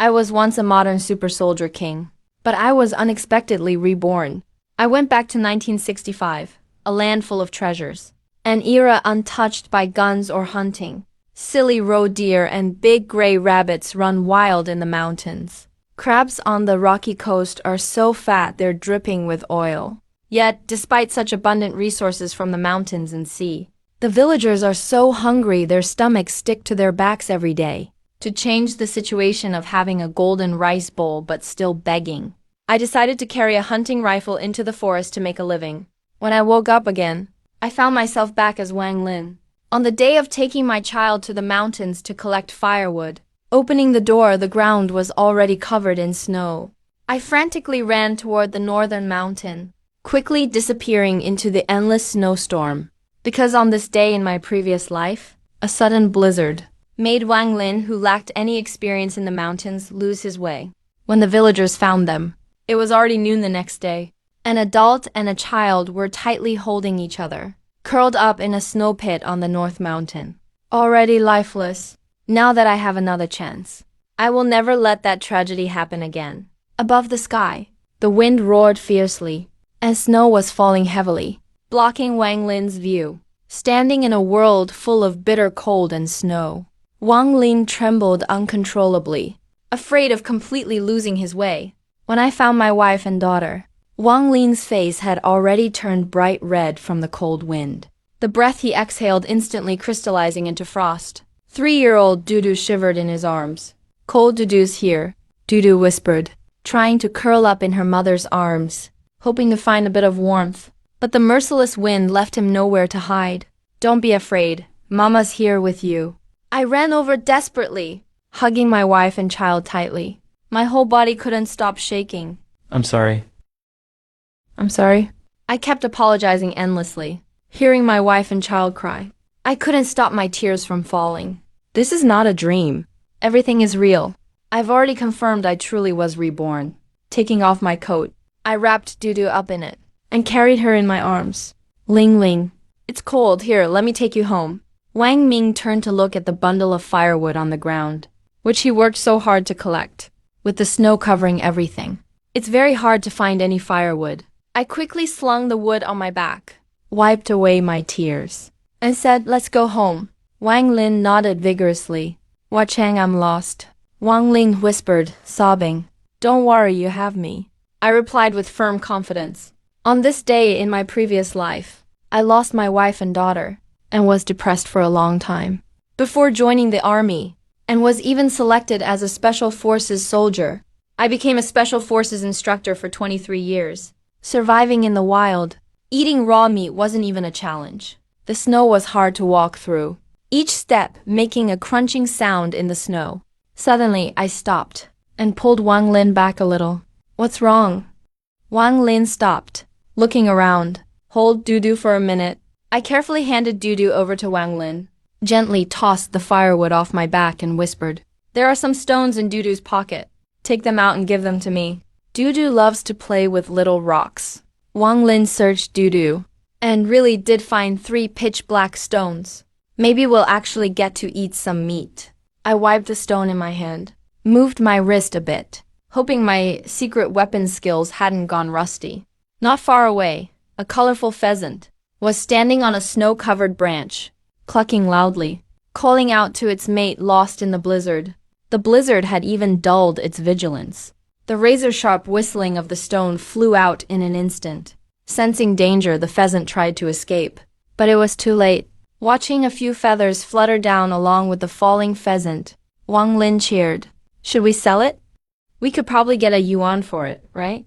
I was once a modern super soldier king, but I was unexpectedly reborn. I went back to 1965, a land full of treasures, an era untouched by guns or hunting. Silly roe deer and big gray rabbits run wild in the mountains. Crabs on the rocky coast are so fat they're dripping with oil. Yet, despite such abundant resources from the mountains and sea, the villagers are so hungry their stomachs stick to their backs every day. To change the situation of having a golden rice bowl but still begging, I decided to carry a hunting rifle into the forest to make a living. When I woke up again, I found myself back as Wang Lin. On the day of taking my child to the mountains to collect firewood, opening the door, the ground was already covered in snow. I frantically ran toward the northern mountain, quickly disappearing into the endless snowstorm. Because on this day in my previous life, a sudden blizzard made Wang Lin, who lacked any experience in the mountains, lose his way. When the villagers found them, it was already noon the next day. An adult and a child were tightly holding each other, curled up in a snow pit on the North Mountain. Already lifeless, now that I have another chance, I will never let that tragedy happen again. Above the sky, the wind roared fiercely, and snow was falling heavily, blocking Wang Lin's view. Standing in a world full of bitter cold and snow, Wang Lin trembled uncontrollably, afraid of completely losing his way. When I found my wife and daughter, Wang Lin's face had already turned bright red from the cold wind. The breath he exhaled instantly crystallizing into frost. 3-year-old Dudu shivered in his arms. Cold Dudu's here, Dudu whispered, trying to curl up in her mother's arms, hoping to find a bit of warmth. But the merciless wind left him nowhere to hide. Don't be afraid, Mama's here with you. I ran over desperately, hugging my wife and child tightly. My whole body couldn't stop shaking. I'm sorry. I'm sorry? I kept apologizing endlessly, hearing my wife and child cry. I couldn't stop my tears from falling. This is not a dream. Everything is real. I've already confirmed I truly was reborn. Taking off my coat, I wrapped Dudu up in it and carried her in my arms. Ling Ling, it's cold. Here, let me take you home. Wang Ming turned to look at the bundle of firewood on the ground, which he worked so hard to collect, with the snow covering everything. It's very hard to find any firewood. I quickly slung the wood on my back, wiped away my tears, and said, let's go home. Wang Lin nodded vigorously. Hua Chang, I'm lost. Wang Ling whispered, sobbing. Don't worry, you have me. I replied with firm confidence. On this day in my previous life, I lost my wife and daughter, and was depressed for a long time. Before joining the army, and was even selected as a Special Forces soldier, I became a Special Forces instructor for 23 years. Surviving in the wild, eating raw meat wasn't even a challenge. The snow was hard to walk through, each step making a crunching sound in the snow. Suddenly, I stopped and pulled Wang Lin back a little. What's wrong? Wang Lin stopped, looking around. Hold Dudu for a minute. I carefully handed Dudu over to Wang Lin, gently tossed the firewood off my back and whispered, there are some stones in Dudu's pocket. Take them out and give them to me. Dudu loves to play with little rocks. Wang Lin searched Dudu, and really did find 3 pitch-black stones. Maybe we'll actually get to eat some meat. I wiped the stone in my hand, moved my wrist a bit, hoping my secret weapon skills hadn't gone rusty. Not far away, a colorful pheasant was standing on a snow-covered branch, clucking loudly, calling out to its mate lost in the blizzard. The blizzard had even dulled its vigilance. The razor-sharp whistling of the stone flew out in an instant. Sensing danger, the pheasant tried to escape, but it was too late. Watching a few feathers flutter down along with the falling pheasant, Wang Lin cheered. Should we sell it? We could probably get a yuan for it, right?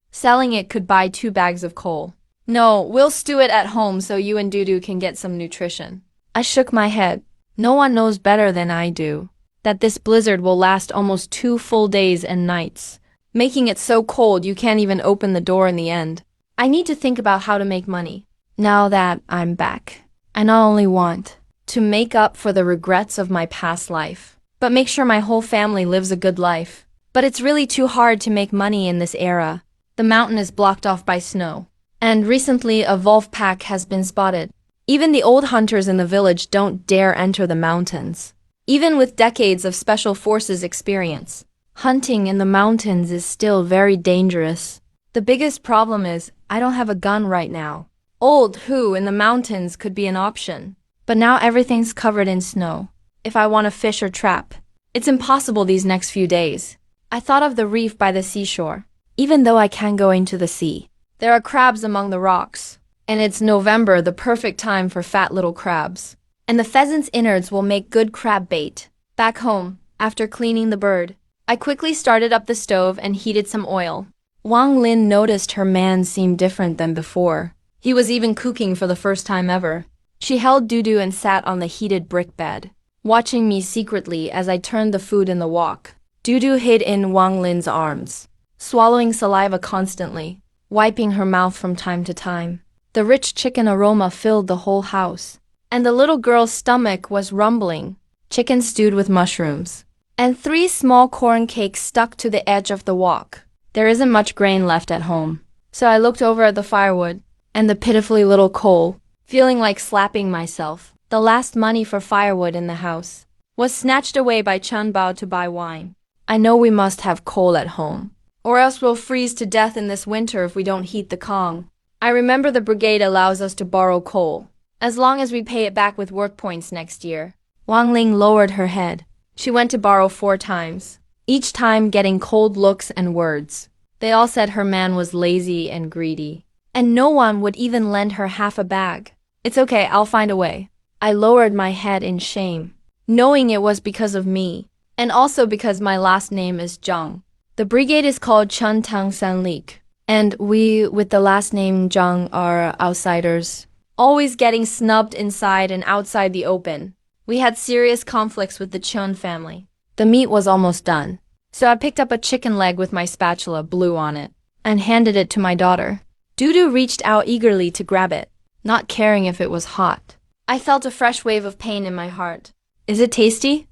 Selling it could buy 2 bags of coal. No, we'll stew it at home so you and Dudu can get some nutrition. I shook my head. No one knows better than I do that this blizzard will last almost 2 full days and nights, making it so cold you can't even open the door in the end. I need to think about how to make money. Now that I'm back, I not only want to make up for the regrets of my past life, but make sure my whole family lives a good life. But it's really too hard to make money in this era. The mountain is blocked off by snow, and recently a wolf pack has been spotted. Even the old hunters in the village don't dare enter the mountains. Even with decades of special forces experience, Hunting in the mountains is still very dangerous. The biggest problem is I don't have a gun right now. Old Who in the mountains could be an option. But now everything's covered in snow. If I want to fish or trap, it's impossible these next few days. I thought of the reef by the seashore. Even though I can't go into the sea, there are crabs among the rocks. And it's November, the perfect time for fat little crabs. And the pheasant's innards will make good crab bait. Back home, after cleaning the bird, I quickly started up the stove and heated some oil. Wang Lin noticed her man seemed different than before. He was even cooking for the first time ever. She held Dudu and sat on the heated brick bed, watching me secretly as I turned the food in the wok. Dudu hid in Wang Lin's arms, swallowing saliva constantly, wiping her mouth from time to time. The rich chicken aroma filled the whole house, and the little girl's stomach was rumbling. Chicken stewed with mushrooms, and 3 small corn cakes stuck to the edge of the wok. There isn't much grain left at home, so I looked over at the firewood and the pitifully little coal, feeling like slapping myself. The last money for firewood in the house was snatched away by Chun Bao to buy wine. I know we must have coal at home, or else we'll freeze to death in this winter if we don't heat the Kong. I remember the brigade allows us to borrow coal, as long as we pay it back with work points next year. Wang Ling lowered her head. She went to borrow 4 times, each time getting cold looks and words. They all said her man was lazy and greedy, and no one would even lend her half a bag. It's okay, I'll find a way. I lowered my head in shame, knowing it was because of me, and also because my last name is Zhang. The brigade is called Chun Tang San Lik, and we with the last name Zhang are outsiders, always getting snubbed inside and outside the open. We had serious conflicts with the Chun family. The meat was almost done, so I picked up a chicken leg with my spatula, blew on it, and handed it to my daughter. Dudu reached out eagerly to grab it, not caring if it was hot. I felt a fresh wave of pain in my heart. Is it tasty?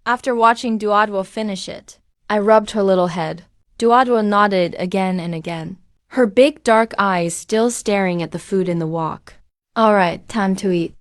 After watching Duadwa finish it, I rubbed her little head. Duadwa nodded again and again, her big dark eyes still staring at the food in the wok. All right, time to eat.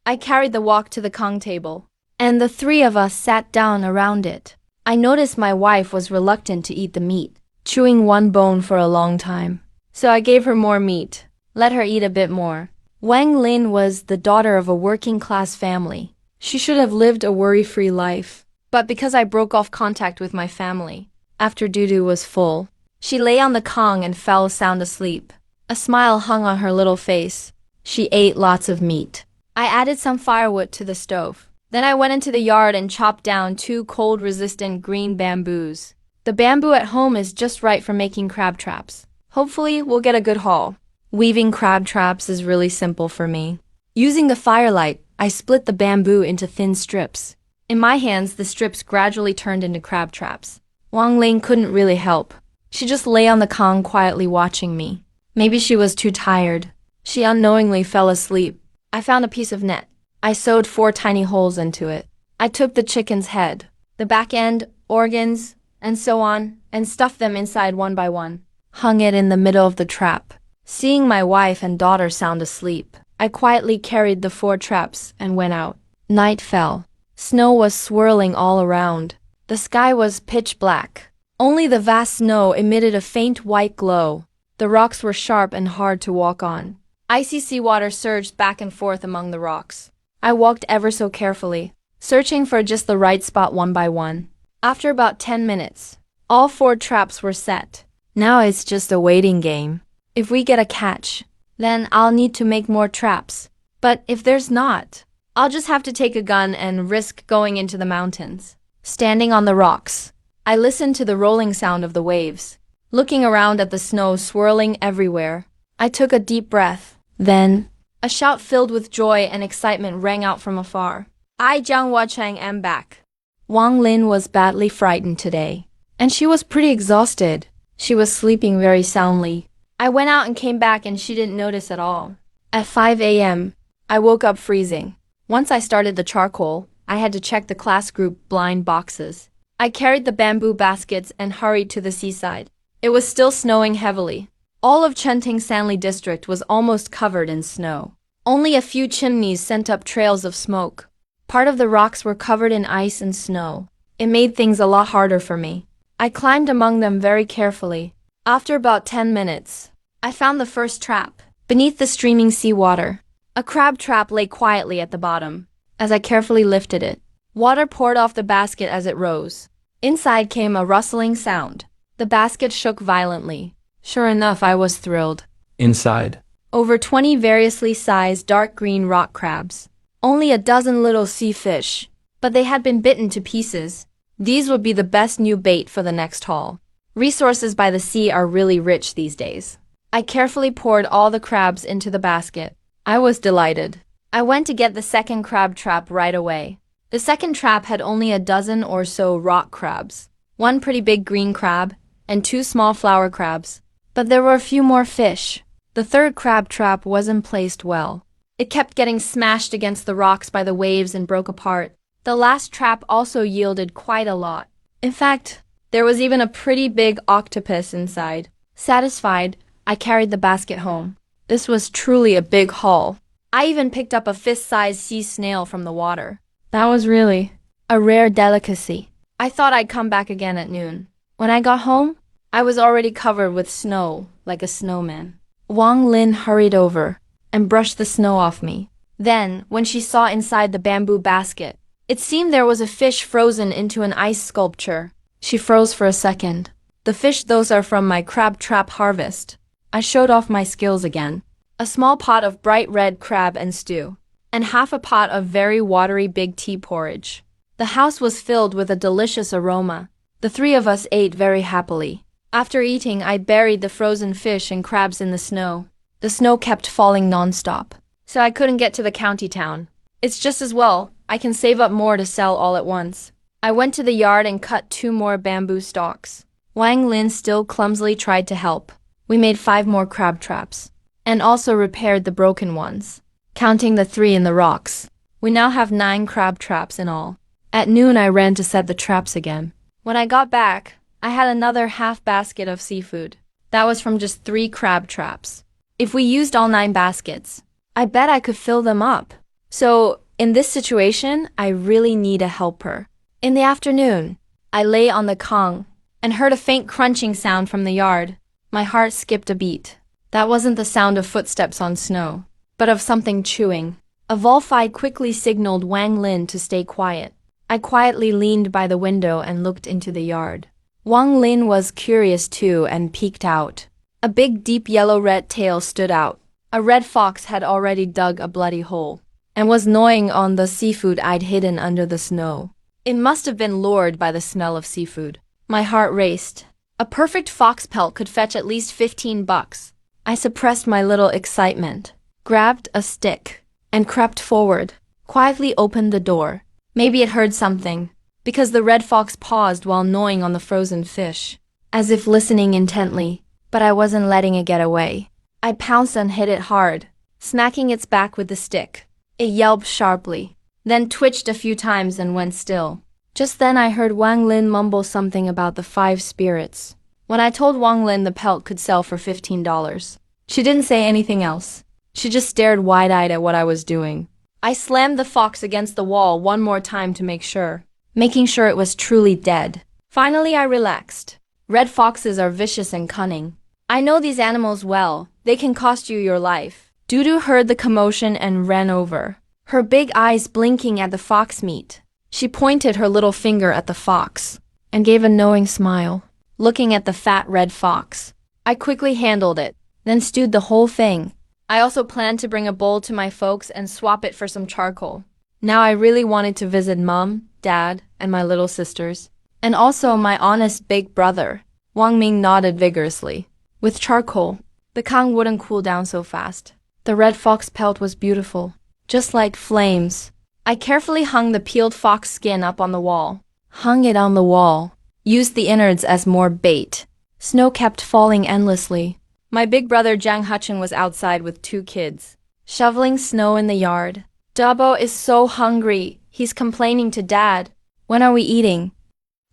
I carried the wok to the Kong table, and the 3 of us sat down around it. I noticed my wife was reluctant to eat the meat, chewing one bone for a long time. So I gave her more meat, let her eat a bit more. Wang Lin was the daughter of a working-class family. She should have lived a worry-free life. But because I broke off contact with my family, after Dudu was full, she lay on the Kong and fell sound asleep. A smile hung on her little face. She ate lots of meat. I added some firewood to the stove. Then I went into the yard and chopped down 2 cold-resistant green bamboos. The bamboo at home is just right for making crab traps. Hopefully, we'll get a good haul. Weaving crab traps is really simple for me. Using the firelight, I split the bamboo into thin strips. In my hands, the strips gradually turned into crab traps. Wang Ling couldn't really help. She just lay on the Kong quietly watching me. Maybe she was too tired. She unknowingly fell asleep. I found a piece of net. I sewed 4 tiny holes into it. I took the chicken's head, the back end, organs, and so on, and stuffed them inside one by one. Hung it in the middle of the trap. Seeing my wife and daughter sound asleep, I quietly carried the 4 traps and went out. Night fell. Snow was swirling all around. The sky was pitch black. Only the vast snow emitted a faint white glow. The rocks were sharp and hard to walk on. Icy seawater surged back and forth among the rocks. I walked ever so carefully, searching for just the right spot one by one. After about 10 minutes, all 4 traps were set. Now it's just a waiting game. If we get a catch, then I'll need to make more traps. But if there's not, I'll just have to take a gun and risk going into the mountains. Standing on the rocks, I listened to the rolling sound of the waves, looking around at the snow swirling everywhere. I took a deep breath. Then, a shout filled with joy and excitement rang out from afar. I, Jiang Huacheng, am back. Wang Lin was badly frightened today, and she was pretty exhausted. She was sleeping very soundly. I went out and came back and she didn't notice at all. At 5 a.m., I woke up freezing. Once I started the charcoal, I had to check the class group blind boxes. I carried the bamboo baskets and hurried to the seaside. It was still snowing heavily. All of Chengting Sanli district was almost covered in snow. Only a few chimneys sent up trails of smoke. Part of the rocks were covered in ice and snow. It made things a lot harder for me. I climbed among them very carefully. After about 10 minutes, I found the first trap. Beneath the streaming seawater, a crab trap lay quietly at the bottom. As I carefully lifted it, water poured off the basket as it rose. Inside came a rustling sound. The basket shook violently. Sure enough, I was thrilled. Inside, Over 20 variously sized dark green rock crabs. Only a dozen little sea fish, but they had been bitten to pieces. These would be the best new bait for the next haul. Resources by the sea are really rich these days. I carefully poured all the crabs into the basket. I was delighted. I went to get the second crab trap right away. The second trap had only a dozen or so rock crabs, one pretty big green crab, and 2 small flower crabs. But there were a few more fish. The third crab trap wasn't placed well. It kept getting smashed against the rocks by the waves and broke apart. The last trap also yielded quite a lot. In fact, there was even a pretty big octopus inside. Satisfied, I carried the basket home. This was truly a big haul. I even picked up a fist-sized sea snail from the water. That was really a rare delicacy. I thought I'd come back again at noon. When I got home, I was already covered with snow, like a snowman. Wang Lin hurried over and brushed the snow off me. Then, when she saw inside the bamboo basket, it seemed there was a fish frozen into an ice sculpture. She froze for a second. The fish, those are from my crab trap harvest. I showed off my skills again. A small pot of bright red crab and stew, and half a pot of very watery big tea porridge. The house was filled with a delicious aroma. The 3 of us ate very happily. After eating, I buried the frozen fish and crabs in the snow. The snow kept falling non-stop, so I couldn't get to the county town. It's just as well. I can save up more to sell all at once. I went to the yard and cut 2 more bamboo stalks. Wang Lin still clumsily tried to help. We made 5 more crab traps, and also repaired the broken ones, counting the 3 in the rocks. We now have 9 crab traps in all. At noon, I ran to set the traps again. When I got back, I had another half basket of seafood. That was from just 3 crab traps. If we used all 9 baskets, I bet I could fill them up. So, in this situation, I really need a helper. In the afternoon, I lay on the kong and heard a faint crunching sound from the yard. My heart skipped a beat. That wasn't the sound of footsteps on snow, but of something chewing. A Volfi quickly signaled Wang Lin to stay quiet. I quietly leaned by the window and looked into the yard. Wang Lin was curious too and peeked out. A big deep yellow-red tail stood out. A red fox had already dug a bloody hole and was gnawing on the seafood I'd hidden under the snow. It must have been lured by the smell of seafood. My heart raced. A perfect fox pelt could fetch at least $15. I suppressed my little excitement, grabbed a stick, and crept forward, quietly opened the door. Maybe it heard something, because the red fox paused while gnawing on the frozen fish, as if listening intently, but I wasn't letting it get away. I pounced and hit it hard, smacking its back with the stick. It yelped sharply, then twitched a few times and went still. Just then I heard Wang Lin mumble something about the 5 spirits. When I told Wang Lin the pelt could sell for $15, she didn't say anything else. She just stared wide-eyed at what I was doing. I slammed the fox against the wall one more time to make sure, making sure it was truly dead. Finally, I relaxed. Red foxes are vicious and cunning. I know these animals well. They can cost you your life. Dudu heard the commotion and ran over, her big eyes blinking at the fox meat. She pointed her little finger at the fox and gave a knowing smile, looking at the fat red fox. I quickly handled it, then stewed the whole thing. I also planned to bring a bowl to my folks and swap it for some charcoal. Now I really wanted to visit Mom, Dad, and my little sisters, and also my honest big brother. Wang Ming nodded vigorously. With charcoal, the kang wouldn't cool down so fast. The red fox pelt was beautiful, just like flames. I carefully hung the peeled fox skin up on the wall. Hung it on the wall. Used the innards as more bait. Snow kept falling endlessly. My big brother Zhang Huchen was outside with 2 kids, shoveling snow in the yard. Dabo is so hungry. He's complaining to Dad. When are we eating?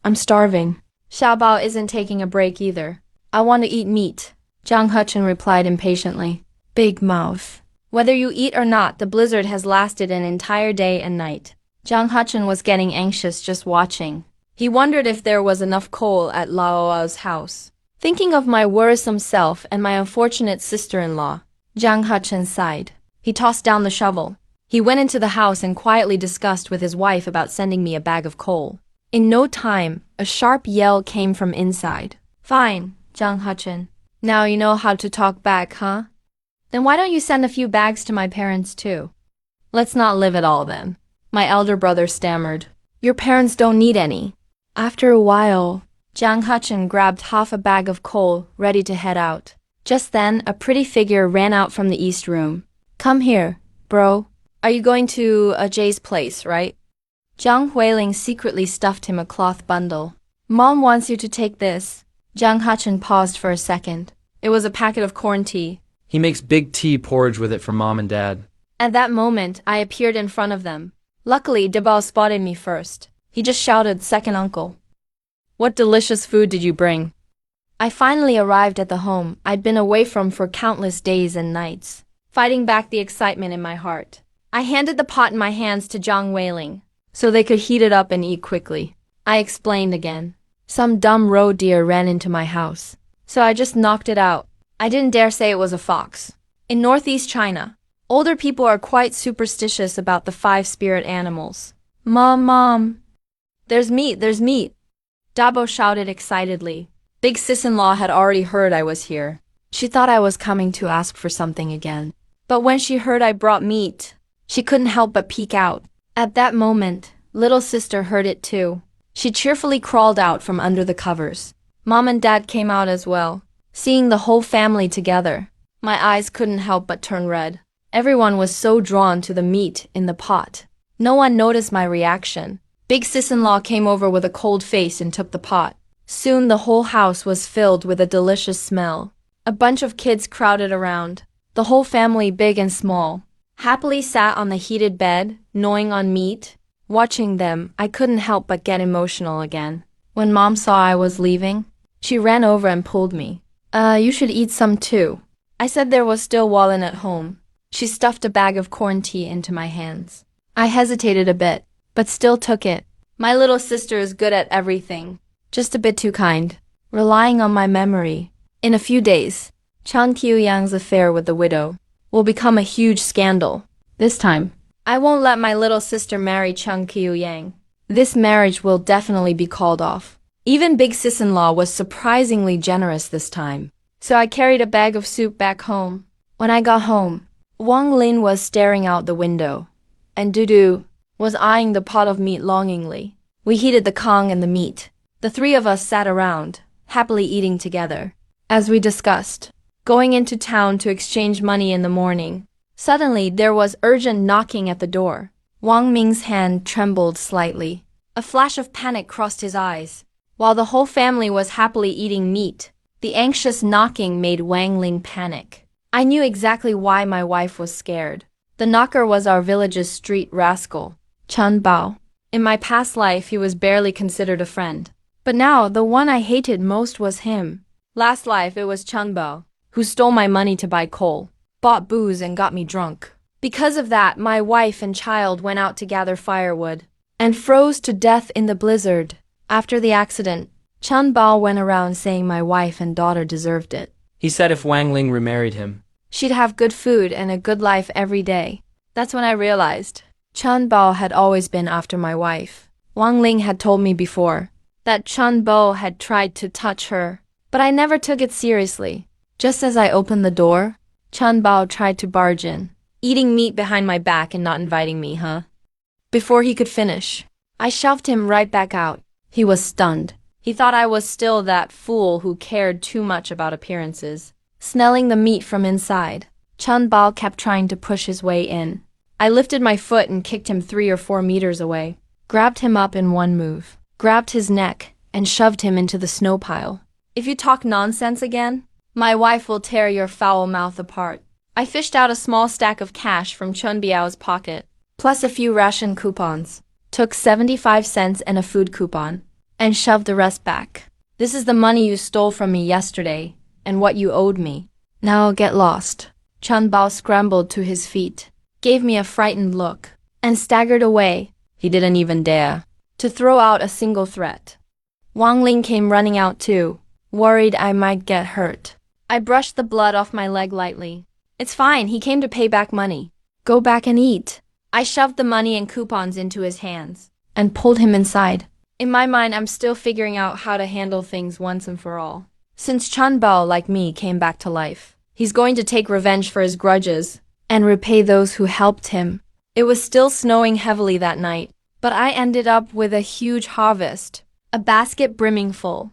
I'm starving. Xiaobao isn't taking a break either. I want to eat meat, Zhang Huchen replied impatiently. Big mouth. Whether you eat or not, the blizzard has lasted an entire day and night. Zhang Huchen was getting anxious just watching. He wondered if there was enough coal at Lao's house. Thinking of my worrisome self and my unfortunate sister-in-law, Zhang Huchen sighed. He tossed down the shovel. He went into the house and quietly discussed with his wife about sending me a bag of coal. In no time, a sharp yell came from inside. Fine, Zhang Huchen. Now you know how to talk back, huh? Then why don't you send a few bags to my parents too? Let's not live at all then. My elder brother stammered. Your parents don't need any. After a while, Zhang Huchen grabbed half a bag of coal, ready to head out. Just then, a pretty figure ran out from the east room. Come here, bro. Are you going to Jay's place, right? Zhang Huiling secretly stuffed him a cloth bundle. Mom wants you to take this. Zhang Huchen paused for a second. It was a packet of corn tea. He makes big tea porridge with it for Mom and Dad. At that moment, I appeared in front of them. Luckily, Debao spotted me first. He just shouted, "Second uncle." What delicious food did you bring? I finally arrived at the home I'd been away from for countless days and nights, fighting back the excitement in my heart. I handed the pot in my hands to Zhang Huiling, so they could heat it up and eat quickly. I explained again. Some dumb roe deer ran into my house, so I just knocked it out. I didn't dare say it was a fox. In northeast China, older people are quite superstitious about the 5 spirit animals. Mom, there's meat. Dabo shouted excitedly. Big sis-in-law had already heard I was here. She thought I was coming to ask for something again. But when she heard I brought meat, she couldn't help but peek out. At that moment, little sister heard it too. She cheerfully crawled out from under the covers. Mom and Dad came out as well. Seeing the whole family together, my eyes couldn't help but turn red. Everyone was so drawn to the meat in the pot. No one noticed my reaction. Big sis-in-law came over with a cold face and took the pot. Soon the whole house was filled with a delicious smell. A bunch of kids crowded around. The whole family, big and small, happily sat on the heated bed, gnawing on meat. Watching them, I couldn't help but get emotional again. When Mom saw I was leaving, she ran over and pulled me. You should eat some too. I said there was still Wallen at home. She stuffed a bag of corn tea into my hands. I hesitated a bit, but still took it. My little sister is good at everything. Just a bit too kind. Relying on my memory. In a few days, Chang Qiuyang's affair with the widow will become a huge scandal. This time, I won't let my little sister marry Chang Qiuyang. This marriage will definitely be called off. Even big sis-in-law was surprisingly generous this time. So I carried a bag of soup back home. When I got home, Wang Lin was staring out the window, and Dudu was eyeing the pot of meat longingly. We heated the kong and the meat. The 3 of us sat around, happily eating together. As we discussed, going into town to exchange money in the morning, suddenly there was urgent knocking at the door. Wang Ming's hand trembled slightly. A flash of panic crossed his eyes. While the whole family was happily eating meat, the anxious knocking made Wang Ling panic. I knew exactly why my wife was scared. The knocker was our village's street rascal, Chen Bao. In my past life, he was barely considered a friend. But now, the one I hated most was him. Last life, it was Chen Bao, who stole my money to buy coal, bought booze and got me drunk. Because of that, my wife and child went out to gather firewood and froze to death in the blizzard. After the accident, Chen Bao went around saying my wife and daughter deserved it. He said if Wang Ling remarried him, she'd have good food and a good life every day. That's when I realized Chen Bao had always been after my wife. Wang Ling had told me before that Chen Bao had tried to touch her, but I never took it seriously. Just as I opened the door, Chen Bao tried to barge in, eating meat behind my back and not inviting me, huh? Before he could finish, I shoved him right back out. He was stunned. He thought I was still that fool who cared too much about appearances. Smelling the meat from inside, Chen Bao kept trying to push his way in. I lifted my foot and kicked him 3 or 4 meters away, grabbed him up in one move, grabbed his neck, and shoved him into the snow pile. If you talk nonsense again, my wife will tear your foul mouth apart. I fished out a small stack of cash from Chun Biao's pocket, plus a few ration coupons, took 75 cents and a food coupon, and shoved the rest back. This is the money you stole from me yesterday, and what you owed me. Now get lost. Chen Bao scrambled to his feet, gave me a frightened look, and staggered away. He didn't even dare to throw out a single threat. Wang Ling came running out too, worried I might get hurt. I brushed the blood off my leg lightly. It's fine, he came to pay back money. Go back and eat. I shoved the money and coupons into his hands and pulled him inside. In my mind, I'm still figuring out how to handle things once and for all. Since Chun Bao, like me, came back to life, he's going to take revenge for his grudges and repay those who helped him. It was still snowing heavily that night, but I ended up with a huge harvest, a basket brimming full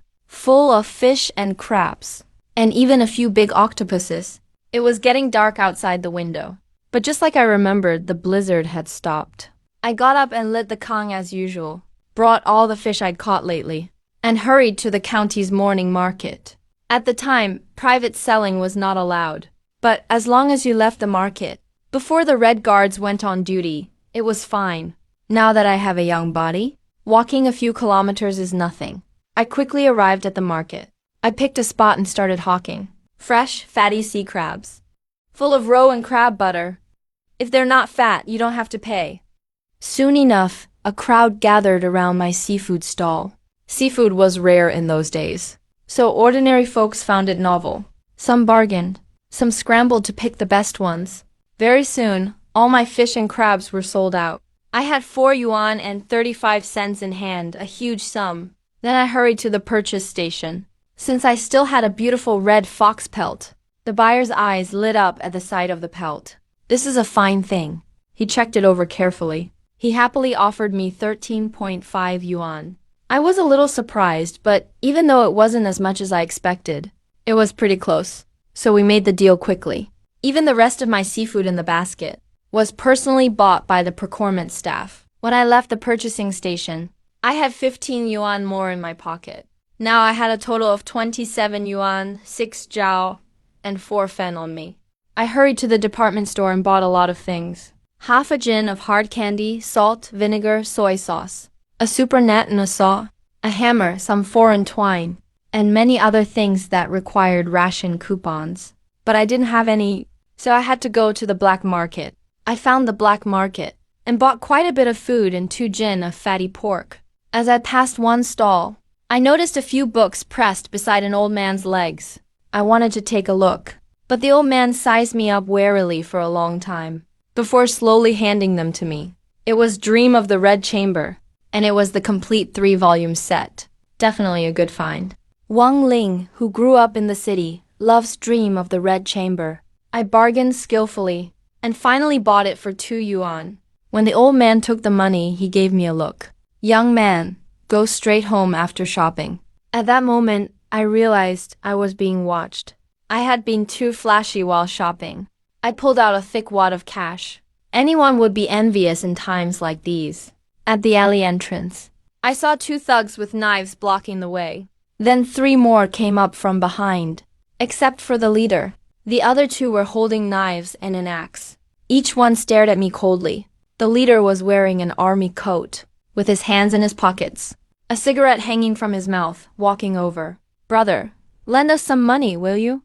of fish and crabs, and even a few big octopuses. It was getting dark outside the window, but just like I remembered, the blizzard had stopped. I got up and lit the Kong as usual, brought all the fish I'd caught lately, and hurried to the county's morning market. At the time, private selling was not allowed, but as long as you left the market before the Red Guards went on duty, it was fine. Now that I have a young body, walking a few kilometers is nothing. I quickly arrived at the market. I picked a spot and started hawking. Fresh, fatty sea crabs, full of roe and crab butter. If they're not fat, you don't have to pay. Soon enough, a crowd gathered around my seafood stall. Seafood was rare in those days, so ordinary folks found it novel. Some bargained, some scrambled to pick the best ones. Very soon, all my fish and crabs were sold out. I had 4 yuan and 35 cents in hand, a huge sum. Then I hurried to the purchase station. Since I still had a beautiful red fox pelt, the buyer's eyes lit up at the sight of the pelt. This is a fine thing. He checked it over carefully. He happily offered me 13.5 yuan. I was a little surprised, but even though it wasn't as much as I expected, it was pretty close. So we made the deal quickly. Even the rest of my seafood in the basket was personally bought by the procurement staff. When I left the purchasing station, I had 15 yuan more in my pocket. Now I had a total of 27 yuan, 6 jiao, and 4 fen on me. I hurried to the department store and bought a lot of things. Half a gin of hard candy, salt, vinegar, soy sauce, a super net and a saw, a hammer, some foreign twine, and many other things that required ration coupons. But I didn't have any, so I had to go to the black market. I found the black market and bought quite a bit of food and 2 gin of fatty pork. As I passed one stall, I noticed a few books pressed beside an old man's legs. I wanted to take a look, but the old man sized me up warily for a long time before slowly handing them to me. It was Dream of the Red Chamber, and it was the complete 3-volume set. Definitely a good find. Wang Ling, who grew up in the city, loves Dream of the Red Chamber. I bargained skillfully and finally bought it for 2 yuan. When the old man took the money, he gave me a look. Young man, go straight home after shopping. At that moment, I realized I was being watched. I had been too flashy while shopping. I pulled out a thick wad of cash. Anyone would be envious in times like these. At the alley entrance, I saw 2 thugs with knives blocking the way. Then 3 more came up from behind. Except for the leader, the other 2 were holding knives and an axe. Each one stared at me coldly. The leader was wearing an army coat, with his hands in his pockets, a cigarette hanging from his mouth, walking over. Brother, lend us some money, will you?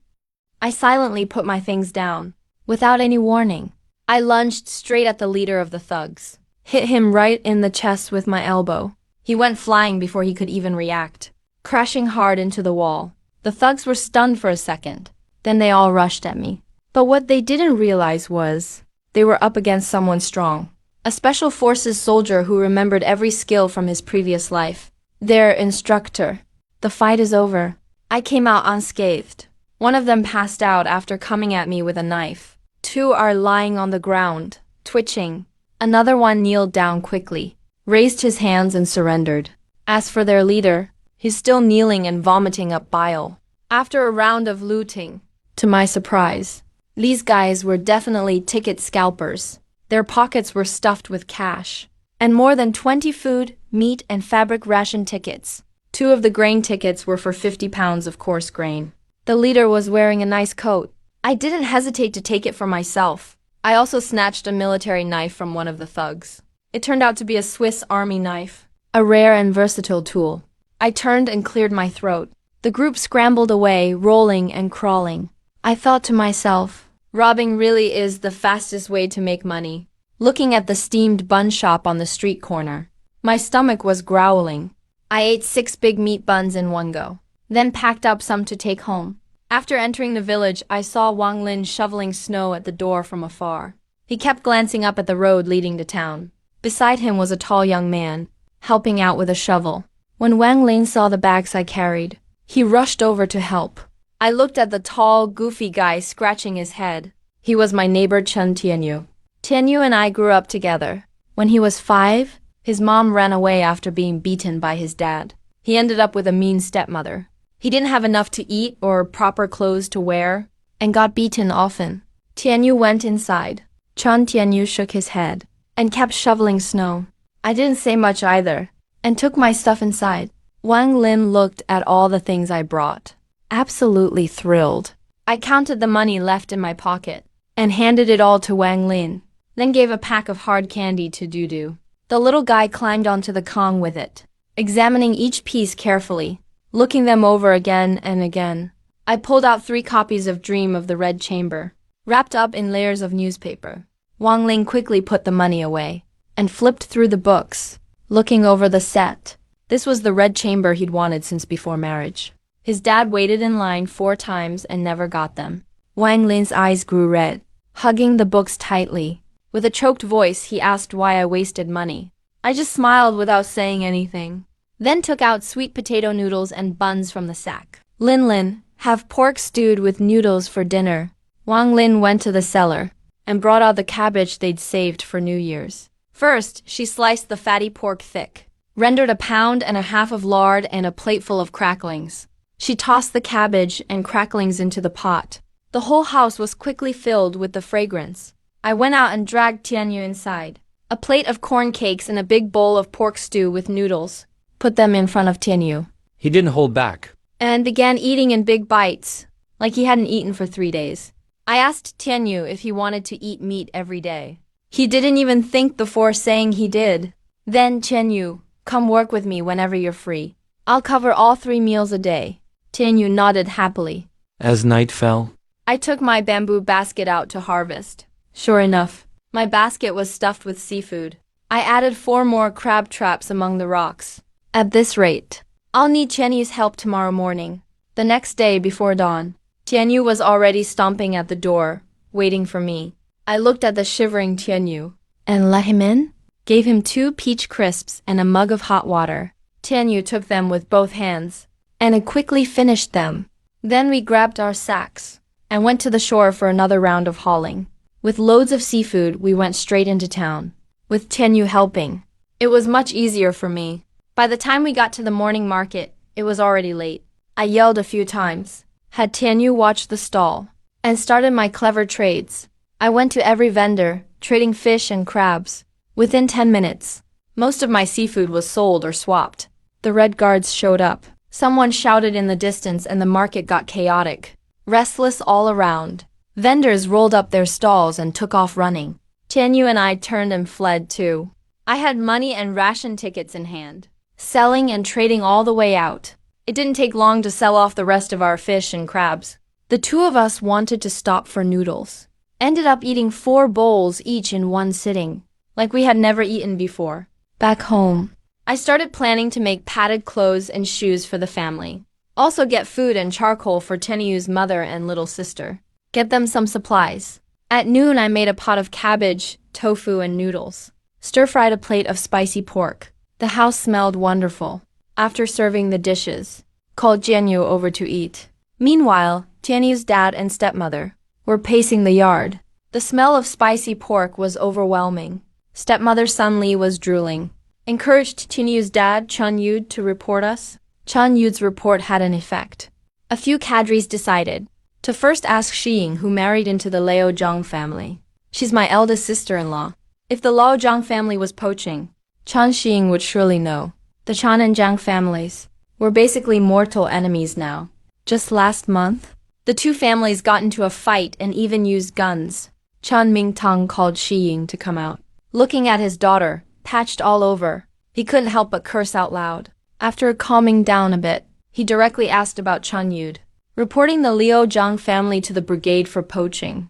I silently put my things down. Without any warning, I lunged straight at the leader of the thugs, hit him right in the chest with my elbow. He went flying before he could even react, crashing hard into the wall. The thugs were stunned for a second. Then they all rushed at me. But what they didn't realize was they were up against someone strong. A special forces soldier who remembered every skill from his previous life. Their instructor. The fight is over. I came out unscathed. One of them passed out after coming at me with a knife. 2 are lying on the ground, twitching. Another one kneeled down quickly, raised his hands and surrendered. As for their leader, he's still kneeling and vomiting up bile. After a round of looting, to my surprise, these guys were definitely ticket scalpers. Their pockets were stuffed with cash, and more than 20 food, meat, and fabric ration tickets. 2 of the grain tickets were for 50 pounds of coarse grain. The leader was wearing a nice coat. I didn't hesitate to take it for myself. I also snatched a military knife from one of the thugs. It turned out to be a Swiss Army knife, a rare and versatile tool. I turned and cleared my throat. The group scrambled away, rolling and crawling. I thought to myself, robbing really is the fastest way to make money. Looking at the steamed bun shop on the street corner, My stomach was growling. I ate 6 big meat buns in one go, then packed up some to take home. After entering the village, I saw Wang Lin shoveling snow at the door from afar. He kept glancing up at the road leading to town. Beside him was a tall young man, helping out with a shovel. When Wang Lin saw the bags I carried, he rushed over to help. I looked at the tall, goofy guy scratching his head. He was my neighbor Chen Tianyu. Tianyu and I grew up together. When he was 5, his mom ran away after being beaten by his dad. He ended up with a mean stepmother. He didn't have enough to eat or proper clothes to wear, and got beaten often. Tianyu went inside. Chen Tianyu shook his head and kept shoveling snow. I didn't say much either, and took my stuff inside. Wang Lin looked at all the things I brought, absolutely thrilled. I counted the money left in my pocket and handed it all to Wang Lin, then gave a pack of hard candy to Dudu. The little guy climbed onto the Kong with it, examining each piece carefully, looking them over again and again. I pulled out 3 copies of Dream of the Red Chamber, wrapped up in layers of newspaper. Wang Lin quickly put the money away and flipped through the books, looking over the set. This was the red chamber he'd wanted since before marriage. His dad waited in line 4 times and never got them. Wang Lin's eyes grew red, hugging the books tightly. With a choked voice, he asked why I wasted money. I just smiled without saying anything, then took out sweet potato noodles and buns from the sack. Lin, have pork stewed with noodles for dinner. Wang Lin went to the cellar and brought out the cabbage they'd saved for New Year's. First, she sliced the fatty pork thick, rendered a pound and a half of lard and a plateful of cracklings. She tossed the cabbage and cracklings into the pot. The whole house was quickly filled with the fragrance. I went out and dragged Tianyu inside. A plate of corn cakes and a big bowl of pork stew with noodles. Put them in front of Tianyu. He didn't hold back. And began eating in big bites, like he hadn't eaten for 3 days. I asked Tianyu if he wanted to eat meat every day. He didn't even think before saying he did. Then, Tianyu, come work with me whenever you're free. I'll cover all 3 meals a day. Tianyu nodded happily. As night fell, I took my bamboo basket out to harvest. Sure enough, my basket was stuffed with seafood. I added 4 more crab traps among the rocks. At this rate, I'll need Tianyu's help tomorrow morning. The next day before dawn, Tianyu was already stomping at the door, waiting for me. I looked at the shivering Tianyu and let him in, gave him 2 peach crisps and a mug of hot water. Tianyu took them with both hands and quickly finished them. Then we grabbed our sacks and went to the shore for another round of hauling. With loads of seafood, we went straight into town, with Tianyu helping. It was much easier for me. By the time we got to the morning market, it was already late. I yelled a few times, had Tianyu watch the stall, and started my clever trades. I went to every vendor, trading fish and crabs. Within 10 minutes, most of my seafood was sold or swapped. The Red Guards showed up. Someone shouted in the distance and the market got chaotic, restless all around. Vendors rolled up their stalls and took off running. Tianyu and I turned and fled too. I had money and ration tickets in hand, selling and trading all the way out. It didn't take long to sell off the rest of our fish and crabs. The 2 of us wanted to stop for noodles. Ended up eating 4 bowls each in one sitting, like we had never eaten before. Back home, I started planning to make padded clothes and shoes for the family. Also get food and charcoal for Tianyu's mother and little sister. Get them some supplies. At noon, I made a pot of cabbage, tofu, and noodles. Stir-fried a plate of spicy pork. The house smelled wonderful. After serving the dishes, called Jianyu over to eat. Meanwhile, Tianyu's dad and stepmother were pacing the yard. The smell of spicy pork was overwhelming. Stepmother's son Li was drooling. Encouraged Tianyu's dad, Chun Yud, to report us. Chun Yud's report had an effect. A few cadres decided to first ask Xiying, who married into the Lao Zhang family. She's my eldest sister-in-law. If the Lao Zhang family was poaching, Chan Xiying would surely know. The Chan and Zhang families were basically mortal enemies now. Just last month, the 2 families got into a fight and even used guns. Chan Mingtang called Xiying to come out. Looking at his daughter, patched all over, he couldn't help but curse out loud. After calming down a bit, he directly asked about Chun Yud, reporting the Liu Zhang family to the brigade for poaching.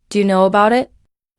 Do you know about it?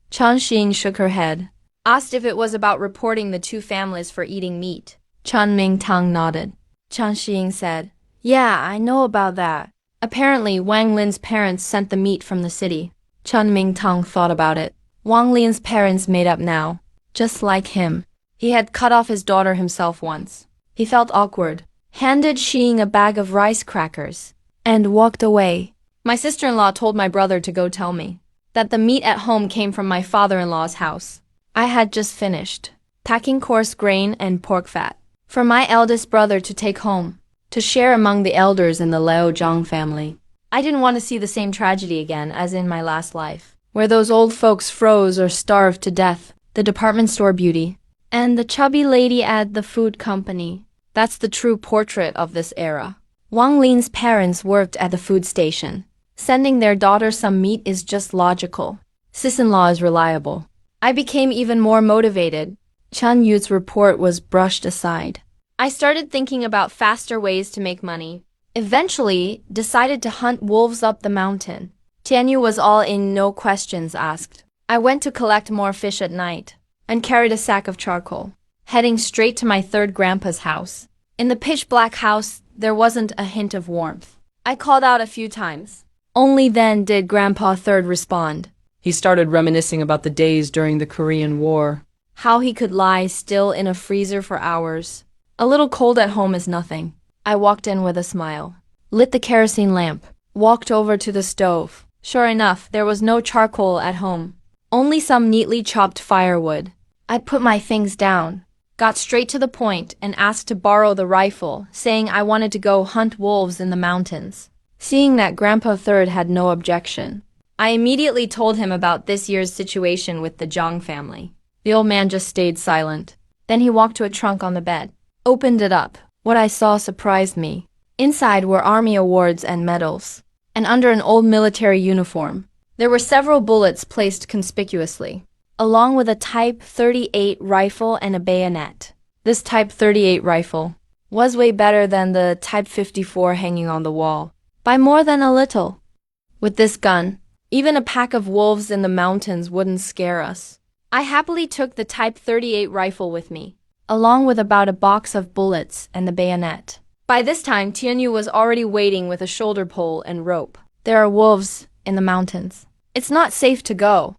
Chan Xiying shook her head. asked if it was about reporting the two families for eating meat. Chen Mingtang nodded. Chen Xiying said, "Yeah, I know about that." Apparently, Wang Lin's parents sent the meat from the city. Chen Mingtang thought about it. Wang Lin's parents made up now. Just like him. He had cut off his daughter himself once. He felt awkward, handed Xiying a bag of rice crackers, and walked away. My sister-in-law told my brother to go tell me that the meat at home came from my father-in-law's house. I had just finished packing coarse grain and pork fat for my eldest brother to take home, to share among the elders in the Liao Zhang family. I didn't want to see the same tragedy again as in my last life, where those old folks froze or starved to death, the department store beauty, and the chubby lady at the food company. That's the true portrait of this era. Wang Lin's parents worked at the food station. Sending their daughter some meat is just logical. Sis-in-law is reliable. I became even more motivated. Chen Yu's report was brushed aside. I started thinking about faster ways to make money. Eventually, decided to hunt wolves up the mountain. Tianyu was all in, no questions asked. I went to collect more fish at night and carried a sack of charcoal, heading straight to my third grandpa's house. In the pitch-black house, there wasn't a hint of warmth. I called out a few times. Only then did Grandpa Third respond. He started reminiscing about the days during the Korean War. How he could lie still in a freezer for hours. A little cold at home is nothing. I walked in with a smile, lit the kerosene lamp, walked over to the stove. Sure enough, there was no charcoal at home, only some neatly chopped firewood. I put my things down, got straight to the point, and asked to borrow the rifle, saying I wanted to go hunt wolves in the mountains. Seeing that Grandpa Third had no objection, I immediately told him about this year's situation with the Zhang family. The old man just stayed silent. Then he walked to a trunk on the bed, opened it up. What I saw surprised me. Inside were army awards and medals, and under an old military uniform, there were several bullets placed conspicuously, along with a Type 38 rifle and a bayonet. This Type 38 rifle was way better than the Type 54 hanging on the wall, by more than a little. With this gun, even a pack of wolves in the mountains wouldn't scare us. I happily took the Type 38 rifle with me, along with about a box of bullets and the bayonet. By this time, Tianyu was already waiting with a shoulder pole and rope. There are wolves in the mountains. It's not safe to go.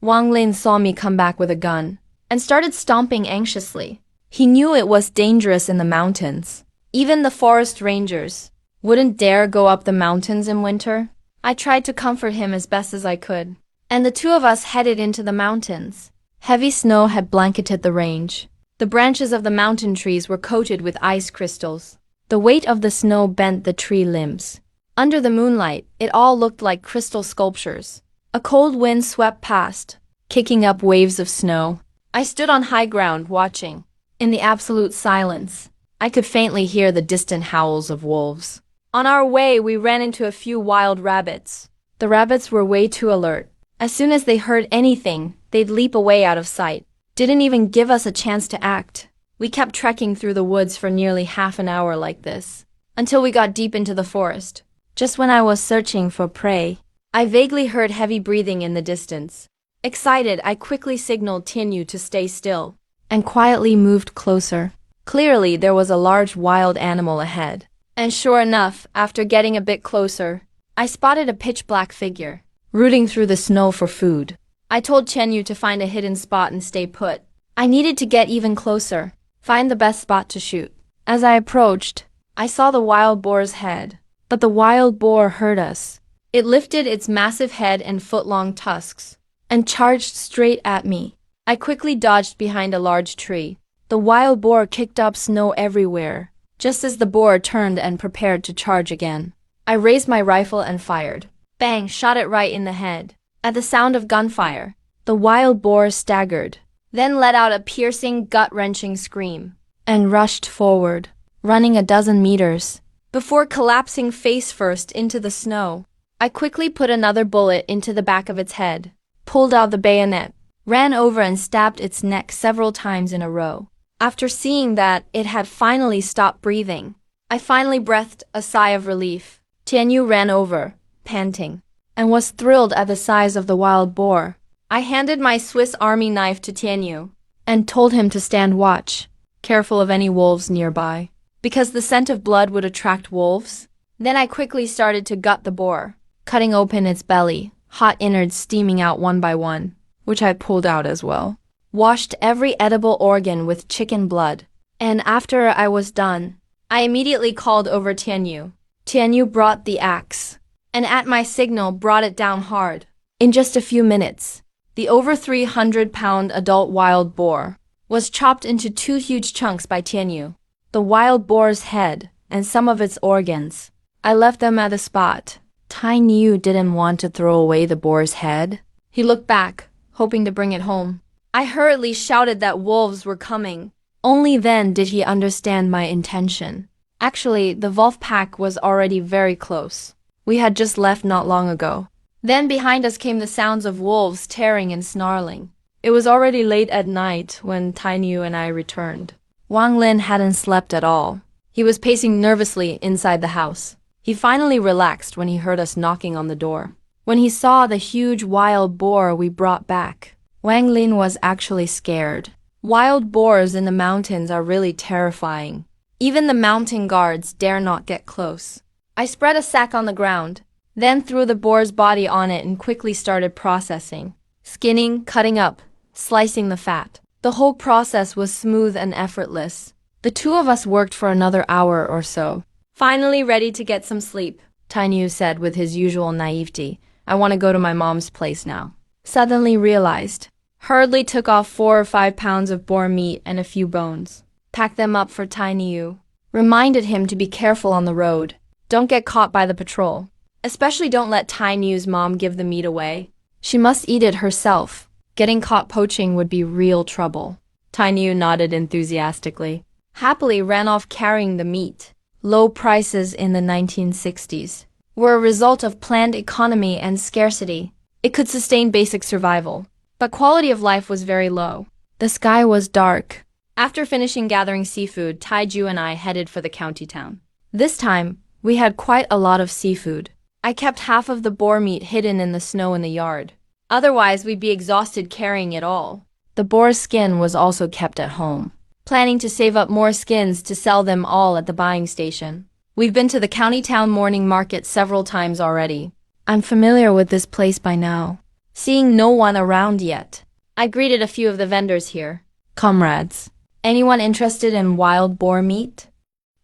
Wang Lin saw me come back with a gun and started stomping anxiously. He knew it was dangerous in the mountains. Even the forest rangers wouldn't dare go up the mountains in winter. I tried to comfort him as best as I could, and the two of us headed into the mountains. Heavy snow had blanketed the range. The branches of the mountain trees were coated with ice crystals. The weight of the snow bent the tree limbs. Under the moonlight, it all looked like crystal sculptures. A cold wind swept past, kicking up waves of snow. I stood on high ground watching. In the absolute silence, I could faintly hear the distant howls of wolves. On our way, we ran into a few wild rabbits. The rabbits were way too alert. As soon as they heard anything, they'd leap away out of sight. Didn't even give us a chance to act. We kept trekking through the woods for nearly half an hour like this, until we got deep into the forest. Just when I was searching for prey, I vaguely heard heavy breathing in the distance. Excited, I quickly signaled Tianyu to stay still, and quietly moved closer. Clearly, there was a large wild animal ahead. And sure enough, after getting a bit closer, I spotted a pitch-black figure, rooting through the snow for food. I told Tianyu to find a hidden spot and stay put. I needed to get even closer, find the best spot to shoot. As I approached, I saw the wild boar's head, but the wild boar heard us. It lifted its massive head and foot-long tusks, and charged straight at me. I quickly dodged behind a large tree. The wild boar kicked up snow everywhere. Just as the boar turned and prepared to charge again, I raised my rifle and fired. Bang! Shot it right in the head. At the sound of gunfire, the wild boar staggered, then let out a piercing, gut-wrenching scream, and rushed forward, running a dozen meters, before collapsing face first into the snow. I quickly put another bullet into the back of its head, pulled out the bayonet, ran over and stabbed its neck several times in a row. After seeing that it had finally stopped breathing, I finally breathed a sigh of relief. Tianyu ran over, panting, and was thrilled at the size of the wild boar. I handed my Swiss Army knife to Tianyu and told him to stand watch, careful of any wolves nearby, because the scent of blood would attract wolves. Then I quickly started to gut the boar, cutting open its belly, hot innards steaming out one by one, which I pulled out as well. Washed every edible organ with chicken blood, and after I was done, I immediately called over Tianyu. Tianyu brought the axe, and at my signal brought it down hard. In just a few minutes, the over 300-pound adult wild boar was chopped into 2 huge chunks by Tianyu. The wild boar's head and some of its organs, I left them at the spot. Tianyu didn't want to throw away the boar's head. He looked back, hoping to bring it home. I hurriedly shouted that wolves were coming. Only then did he understand my intention. Actually, the wolf pack was already very close. We had just left not long ago. Then behind us came the sounds of wolves tearing and snarling. It was already late at night when Tianyu and I returned. Wang Lin hadn't slept at all. He was pacing nervously inside the house. He finally relaxed when he heard us knocking on the door. When he saw the huge wild boar we brought back, Wang Lin was actually scared. Wild boars in the mountains are really terrifying. Even the mountain guards dare not get close. I spread a sack on the ground, then threw the boar's body on it and quickly started processing. Skinning, cutting up, slicing the fat. The whole process was smooth and effortless. The 2 of us worked for another hour or so. Finally ready to get some sleep, Tianyu said with his usual naivety. I want to go to my mom's place now. Suddenly realized. Hurriedly took off 4 or 5 pounds of boar meat and a few bones. Packed them up for Tianyu. Reminded him to be careful on the road. Don't get caught by the patrol. Especially don't let Tianyu's mom give the meat away. She must eat it herself. Getting caught poaching would be real trouble. Tianyu nodded enthusiastically. Happily ran off carrying the meat. Low prices in the 1960s were a result of planned economy and scarcity. It could sustain basic survival, but quality of life was very low. The sky was dark. After finishing gathering seafood, Taiju and I headed for the county town. This time, we had quite a lot of seafood. I kept half of the boar meat hidden in the snow in the yard. Otherwise, we'd be exhausted carrying it all. The boar's skin was also kept at home, planning to save up more skins to sell them all at the buying station. We've been to the county town morning market several times already. I'm familiar with this place by now. Seeing no one around yet, I greeted a few of the vendors here. Comrades, anyone interested in wild boar meat?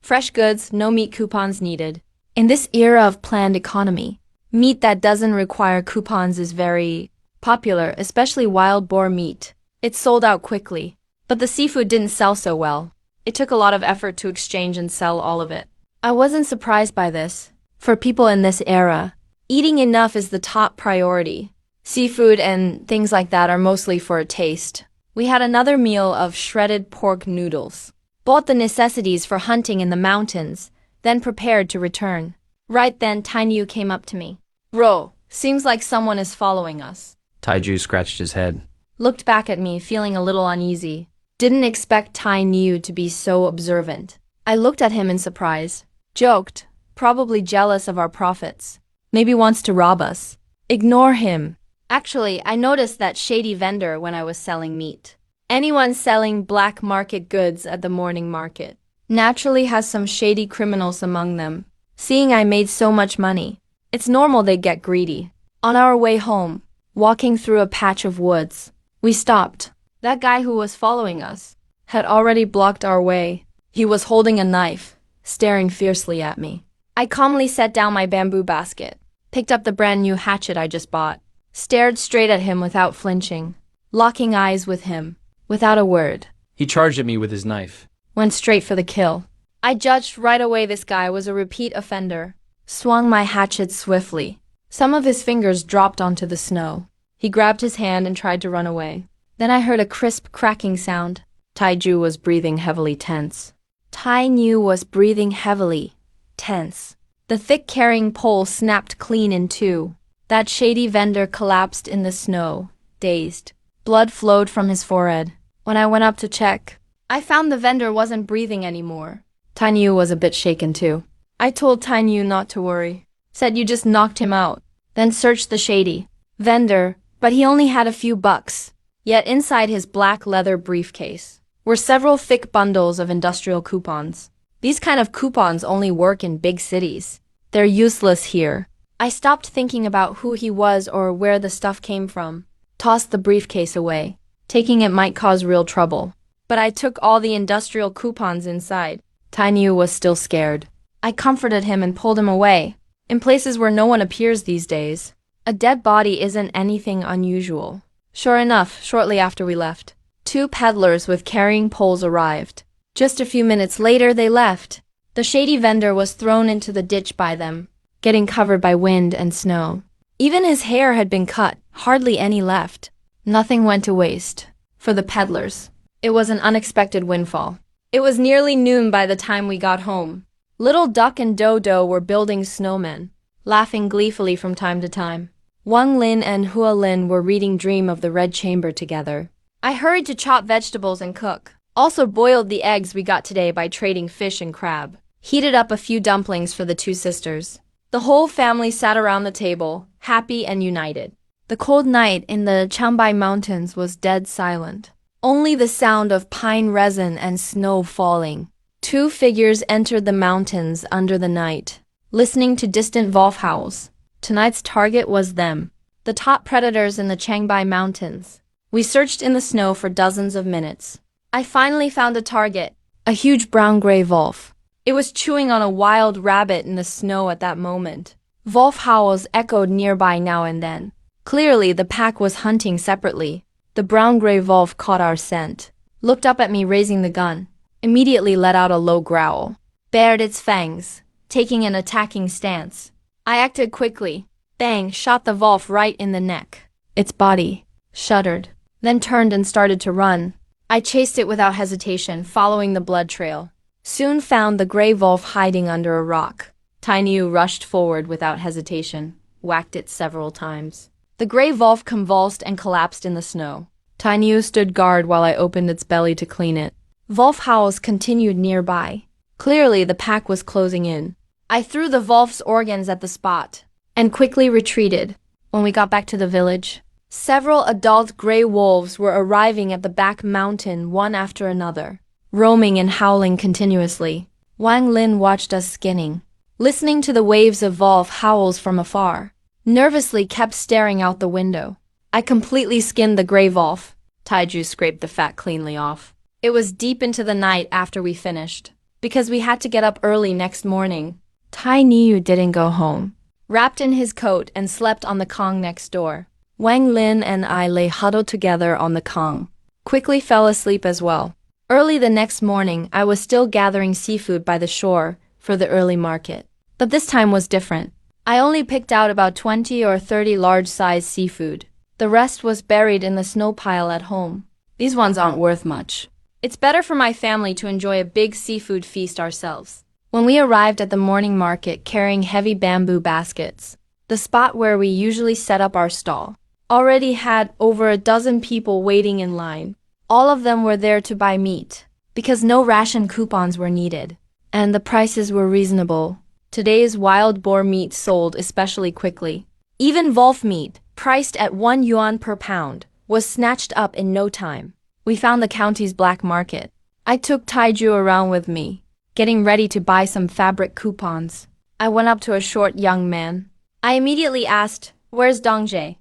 Fresh goods, no meat coupons needed. In this era of planned economy, meat that doesn't require coupons is very popular, especially wild boar meat. It sold out quickly, but the seafood didn't sell so well. It took a lot of effort to exchange and sell all of it. I wasn't surprised by this. For people in this era, eating enough is the top priority. Seafood and things like that are mostly for a taste. We had another meal of shredded pork noodles. Bought the necessities for hunting in the mountains, then prepared to return. Right then, Tainyu came up to me. Bro, seems like someone is following us. Taiju scratched his head. Looked back at me, feeling a little uneasy. Didn't expect Tainyu to be so observant. I looked at him in surprise. Joked, probably jealous of our profits. Maybe wants to rob us. Ignore him. Actually, I noticed that shady vendor when I was selling meat. Anyone selling black market goods at the morning market naturally has some shady criminals among them. Seeing I made so much money, it's normal they get greedy. On our way home, walking through a patch of woods, we stopped. That guy who was following us had already blocked our way. He was holding a knife, staring fiercely at me. I calmly set down my bamboo basket, picked up the brand new hatchet I just bought, stared straight at him without flinching, locking eyes with him, without a word. He charged at me with his knife. Went straight for the kill. I judged right away this guy was a repeat offender. Swung my hatchet swiftly. Some of his fingers dropped onto the snow. He grabbed his hand and tried to run away. Then I heard a crisp cracking sound. Taiju was breathing heavily tense. Tainyu was breathing heavily, tense. The thick carrying pole snapped clean in two. That shady vendor collapsed in the snow, dazed. Blood flowed from his forehead. When I went up to check, I found the vendor wasn't breathing anymore. Tainyu was a bit shaken too. I told Tainyu not to worry. Said you just knocked him out. Then searched the shady vendor, But he only had a few bucks. Yet inside his black leather briefcase were several thick bundles of industrial coupons. These kind of coupons only work in big cities. They're useless here. I stopped thinking about who he was or where the stuff came from. Tossed the briefcase away. Taking it might cause real trouble. But I took all the industrial coupons inside. Tainyu was still scared. I comforted him and pulled him away. In places where no one appears these days, a dead body isn't anything unusual. Sure enough, shortly after we left, 2 peddlers with carrying poles arrived. Just a few minutes later, they left. The shady vendor was thrown into the ditch by them, getting covered by wind and snow. Even his hair had been cut, hardly any left. Nothing went to waste. For the peddlers, it was an unexpected windfall. It was nearly noon by the time we got home. Little Duck and Dodo were building snowmen, laughing gleefully from time to time. Wang Lin and Hua Lin were reading Dream of the Red Chamber together. I hurried to chop vegetables and cook. Also boiled the eggs we got today by trading fish and crab. Heated up a few dumplings for the 2 sisters. The whole family sat around the table, happy and united. The cold night in the Changbai Mountains was dead silent. Only the sound of pine resin and snow falling. 2 figures entered the mountains under the night, listening to distant wolf howls. Tonight's target was them, the top predators in the Changbai Mountains. We searched in the snow for dozens of minutes. I finally found a target, a huge brown-gray wolf. It was chewing on a wild rabbit in the snow at that moment. Wolf howls echoed nearby now and then. Clearly, the pack was hunting separately. The brown-gray wolf caught our scent, looked up at me raising the gun, immediately let out a low growl, bared its fangs, taking an attacking stance. I acted quickly. Bang, shot the wolf right in the neck. Its body shuddered, then turned and started to run. I chased it without hesitation, following the blood trail. Soon found the gray wolf hiding under a rock. Tainyu rushed forward without hesitation, whacked it several times. The gray wolf convulsed and collapsed in the snow. Tainyu stood guard while I opened its belly to clean it. Wolf howls continued nearby. Clearly, the pack was closing in. I threw the wolf's organs at the spot and quickly retreated. When we got back to the village, several adult gray wolves were arriving at the back mountain one after another, roaming and howling continuously. Wang Lin watched us skinning, listening to the waves of wolf howls from afar. Nervously kept staring out the window. I completely skinned the gray wolf. Taiju scraped the fat cleanly off. It was deep into the night after we finished, because we had to get up early next morning. Tainyu didn't go home. Wrapped in his coat and slept on the kong next door. Wang Lin and I lay huddled together on the kong. Quickly fell asleep as well. Early the next morning, I was still gathering seafood by the shore for the early market. But this time was different. I only picked out about 20 or 30 large-sized seafood. The rest was buried in the snow pile at home. These ones aren't worth much. It's better for my family to enjoy a big seafood feast ourselves. When we arrived at the morning market carrying heavy bamboo baskets, the spot where we usually set up our stall already had over a dozen people waiting in line. All of them were there to buy meat, because no ration coupons were needed, and the prices were reasonable. Today's wild boar meat sold especially quickly. Even wolf meat, priced at 1 yuan per pound, was snatched up in no time. We found the county's black market. I took Taiju around with me, getting ready to buy some fabric coupons. I went up to a short young man. I immediately asked, "Where's Dongjae?"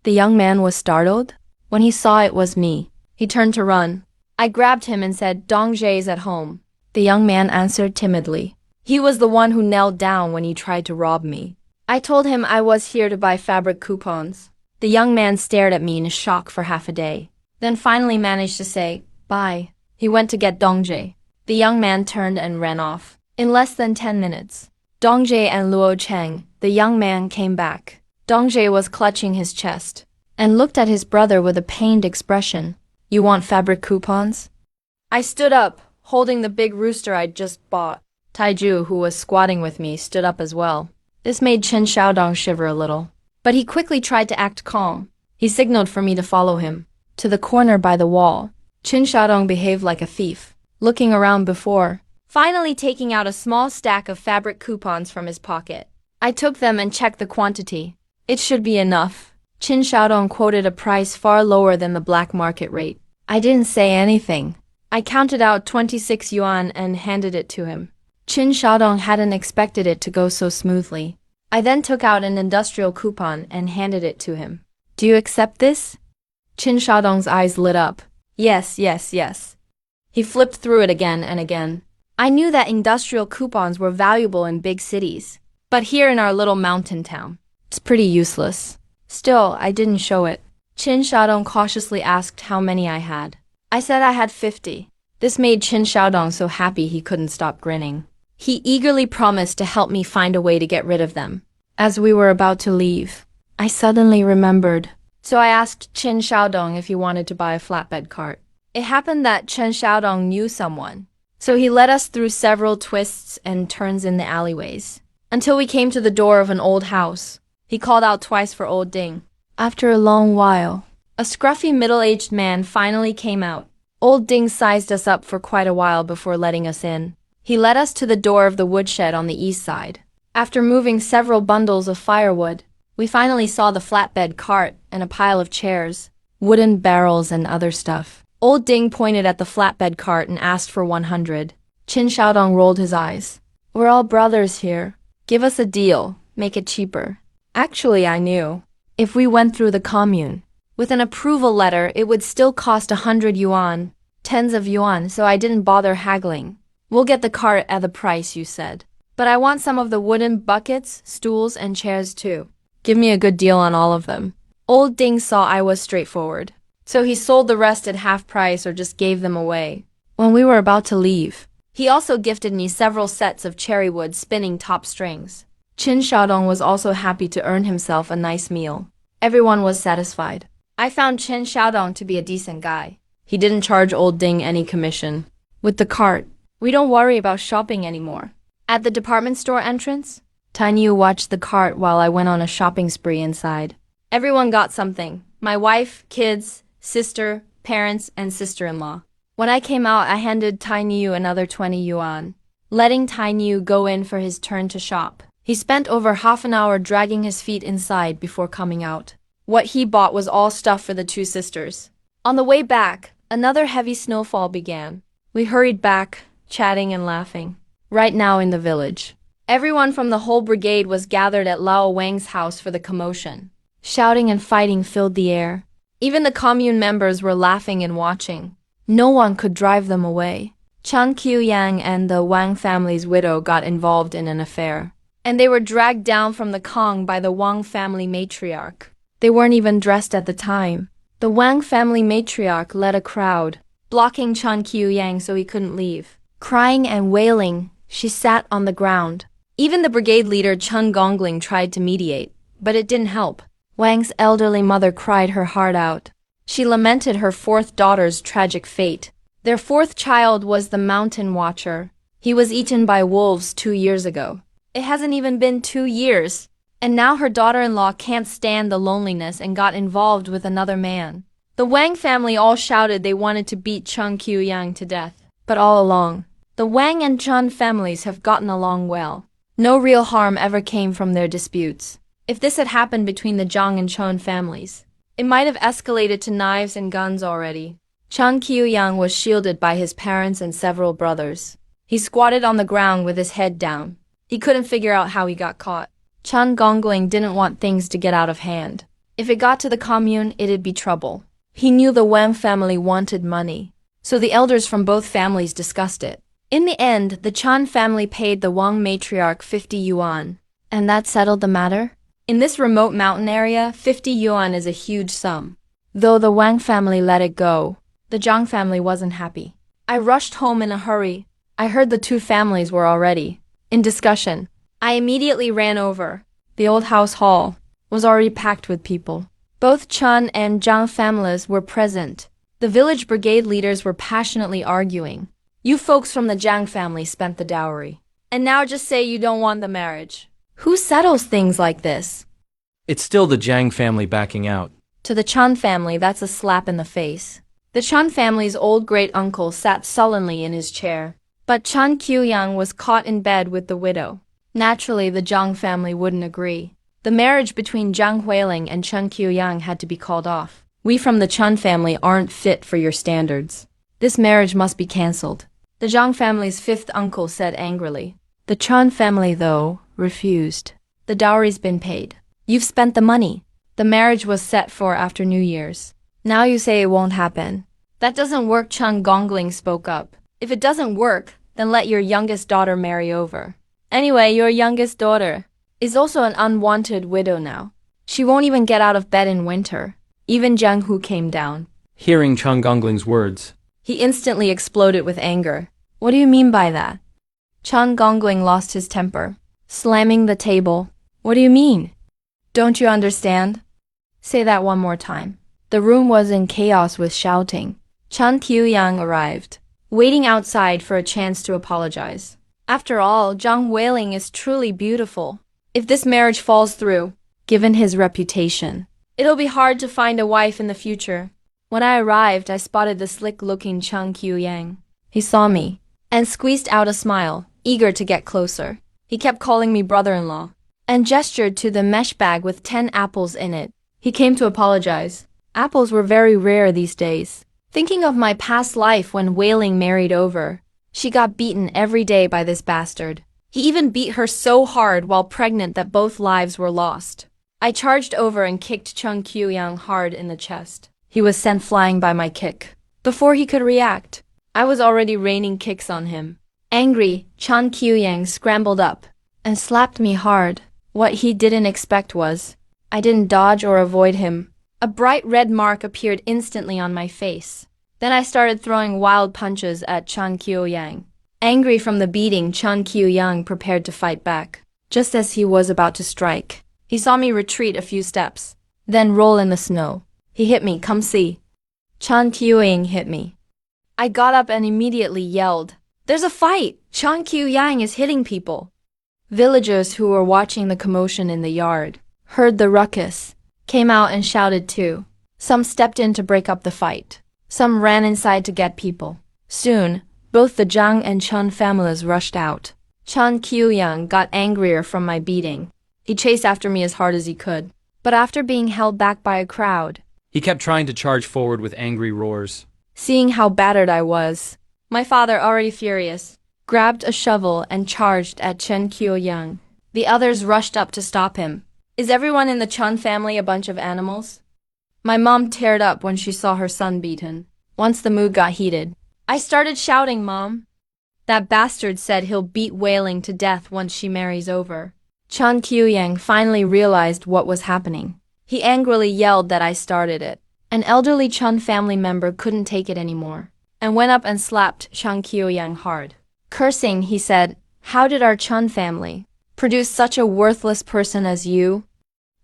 The young man was startled when he saw it was me. He turned to run. I grabbed him and said, "Dongjae's at home." The young man answered timidly. He was the one who knelt down when he tried to rob me. I told him I was here to buy fabric coupons. The young man stared at me in shock for half a day, then finally managed to say, "Bye." He went to get Dongjae. The young man turned and ran off. In less than 10 minutes, Dongjae and Luo Cheng, the young man, came back. Dongjae was clutching his chest and looked at his brother with a pained expression. "You want fabric coupons?" I stood up, holding the big rooster I'd just bought. Taiju, who was squatting with me, stood up as well. This made Chen Xiaodong shiver a little, but he quickly tried to act calm. He signaled for me to follow him to the corner by the wall. Chen Xiaodong behaved like a thief, looking around before finally taking out a small stack of fabric coupons from his pocket. I took them and checked the quantity. It should be enough. Qin Xiaodong quoted a price far lower than the black market rate. I didn't say anything. I counted out 26 yuan and handed it to him. Qin Xiaodong hadn't expected it to go so smoothly. I then took out an industrial coupon and handed it to him. Do you accept this? Qin Xiaodong's eyes lit up. Yes, yes, yes. He flipped through it again and again. I knew that industrial coupons were valuable in big cities, but here in our little mountain town, it's pretty useless. Still, I didn't show it. Qin Xiaodong cautiously asked how many I had. I said I had 50. This made Qin Xiaodong so happy he couldn't stop grinning. He eagerly promised to help me find a way to get rid of them. As we were about to leave, I suddenly remembered. So I asked Qin Xiaodong if he wanted to buy a flatbed cart. It happened that Qin Xiaodong knew someone, so he led us through several twists and turns in the alleyways, until we came to the door of an old house. He called out twice for old Ding. After a long while, a scruffy middle-aged man finally came out. Old Ding sized us up for quite a while before letting us in. He led us to the door of the woodshed on the east side. After moving several bundles of firewood, we finally saw the flatbed cart and a pile of chairs, wooden barrels and other stuff. Old Ding pointed at the flatbed cart and asked for 100. Qin Xiaodong rolled his eyes. We're all brothers here. Give us a deal. Make it cheaper. Actually, I knew. If we went through the commune, with an approval letter, it would still cost 100 yuan, tens of yuan, so I didn't bother haggling. We'll get the cart at the price you said. But I want some of the wooden buckets, stools, and chairs too. Give me a good deal on all of them. Old Ding saw I was straightforward, so he sold the rest at half price or just gave them away. When we were about to leave, he also gifted me several sets of cherrywood spinning top strings. Qin Xiaodong was also happy to earn himself a nice meal. Everyone was satisfied. I found Qin Xiaodong to be a decent guy. He didn't charge old Ding any commission. With the cart, we don't worry about shopping anymore. At the department store entrance, Tiny Yu watched the cart while I went on a shopping spree inside. Everyone got something. My wife, kids, sister, parents, and sister-in-law. When I came out, I handed Tiny Yu another 20 yuan, letting Tiny Yu go in for his turn to shop. He spent over half an hour dragging his feet inside before coming out. What he bought was all stuff for the two sisters. On the way back, another heavy snowfall began. We hurried back, chatting and laughing. Right now in the village, everyone from the whole brigade was gathered at Lao Wang's house for the commotion. Shouting and fighting filled the air. Even the commune members were laughing and watching. No one could drive them away. Chang Qiuyang and the Wang family's widow got involved in an affair, and they were dragged down from the Kong by the Wang family matriarch. They weren't even dressed at the time. The Wang family matriarch led a crowd, blocking Chang Qiuyang so he couldn't leave. Crying and wailing, she sat on the ground. Even the brigade leader Chen Gongling tried to mediate, but it didn't help. Wang's elderly mother cried her heart out. She lamented her fourth daughter's tragic fate. Their fourth child was the mountain watcher. He was eaten by wolves 2 years ago. It hasn't even been 2 years, and now her daughter-in-law can't stand the loneliness and got involved with another man. The Wang family all shouted they wanted to beat Cheng Qiuyang to death. But all along, the Wang and Chen families have gotten along well. No real harm ever came from their disputes. If this had happened between the Zhang and Chen families, it might have escalated to knives and guns already. Cheng Qiuyang was shielded by his parents and several brothers. He squatted on the ground with his head down. He couldn't figure out how he got caught. Chen Gongling didn't want things to get out of hand. If it got to the commune, it'd be trouble. He knew the Wang family wanted money, so the elders from both families discussed it. In the end, the Chen family paid the Wang matriarch 50 yuan. And that settled the matter? In this remote mountain area, 50 yuan is a huge sum. Though the Wang family let it go, the Zhang family wasn't happy. I rushed home in a hurry. I heard the two families were already in discussion. I immediately ran over. The old house hall was already packed with people. Both Chen and Zhang families were present. The village brigade leaders were passionately arguing. You folks from the Zhang family spent the dowry, and now just say you don't want the marriage. Who settles things like this? It's still the Jiang family backing out. To the Chen family, that's a slap in the face. The Chen family's old great-uncle sat sullenly in his chair, but Chen Qiuyang was caught in bed with the widow. Naturally, the Zhang family wouldn't agree. The marriage between Zhang Huiling and Chen Qiuyang had to be called off. We from the Chen family aren't fit for your standards. This marriage must be cancelled. The Zhang family's fifth uncle said angrily. The Chen family, though, refused. The dowry's been paid. You've spent the money. The marriage was set for after New Year's. Now you say it won't happen. That doesn't work, Chen Gongling spoke up. If it doesn't work, then let your youngest daughter marry over. Anyway, your youngest daughter is also an unwanted widow now. She won't even get out of bed in winter. Even Jiang Hu came down. Hearing Chung Gongling's words, He instantly exploded with anger. What do you mean by that? Chen Gongling lost his temper, slamming the table. What do you mean? Don't you understand? Say that one more time. The room was in chaos with shouting. Chen Qiuyang arrived, waiting outside for a chance to apologize. After all, Zhang Huiling is truly beautiful. If this marriage falls through, given his reputation, it'll be hard to find a wife in the future. When I arrived, I spotted the slick-looking Chen Qiuyang. He saw me and squeezed out a smile, eager to get closer. He kept calling me brother-in-law and gestured to the mesh bag with 10 apples in it. He came to apologize. Apples were very rare these days. Thinking of my past life when Huiling married over, she got beaten every day by this bastard. He even beat her so hard while pregnant that both lives were lost. I charged over and kicked Chen Qiuyang hard in the chest. He was sent flying by my kick. Before he could react, I was already raining kicks on him. Angry, Chen Qiuyang scrambled up and slapped me hard. What he didn't expect was, I didn't dodge or avoid him. A bright red mark appeared instantly on my face. Then I started throwing wild punches at Chen Qiuyang. Angry from the beating, Chen Qiuyang prepared to fight back. Just as he was about to strike, he saw me retreat a few steps, then roll in the snow. He hit me, come see. Chen Qiuyang hit me. I got up and immediately yelled, There's a fight! Chen Qiuyang is hitting people. Villagers who were watching the commotion in the yard heard the ruckus, came out and shouted too. Some stepped in to break up the fight. Some ran inside to get people. Soon, both the Zhang and Chen families rushed out. Chen Qiuyang got angrier from my beating. He chased after me as hard as he could. But after being held back by a crowd, he kept trying to charge forward with angry roars. Seeing how battered I was, my father, already furious, grabbed a shovel and charged at Chen Qiuyang. The others rushed up to stop him. Is everyone in the Chen family a bunch of animals? My mom teared up when she saw her son beaten. Once the mood got heated, I started shouting, Mom. That bastard said he'll beat Huiling to death once she marries over. Chen Qiuyang finally realized what was happening. He angrily yelled that I started it. An elderly Chen family member couldn't take it anymore and went up and slapped Chen Qiuyang hard. Cursing, he said, How did our Chen family produce such a worthless person as you?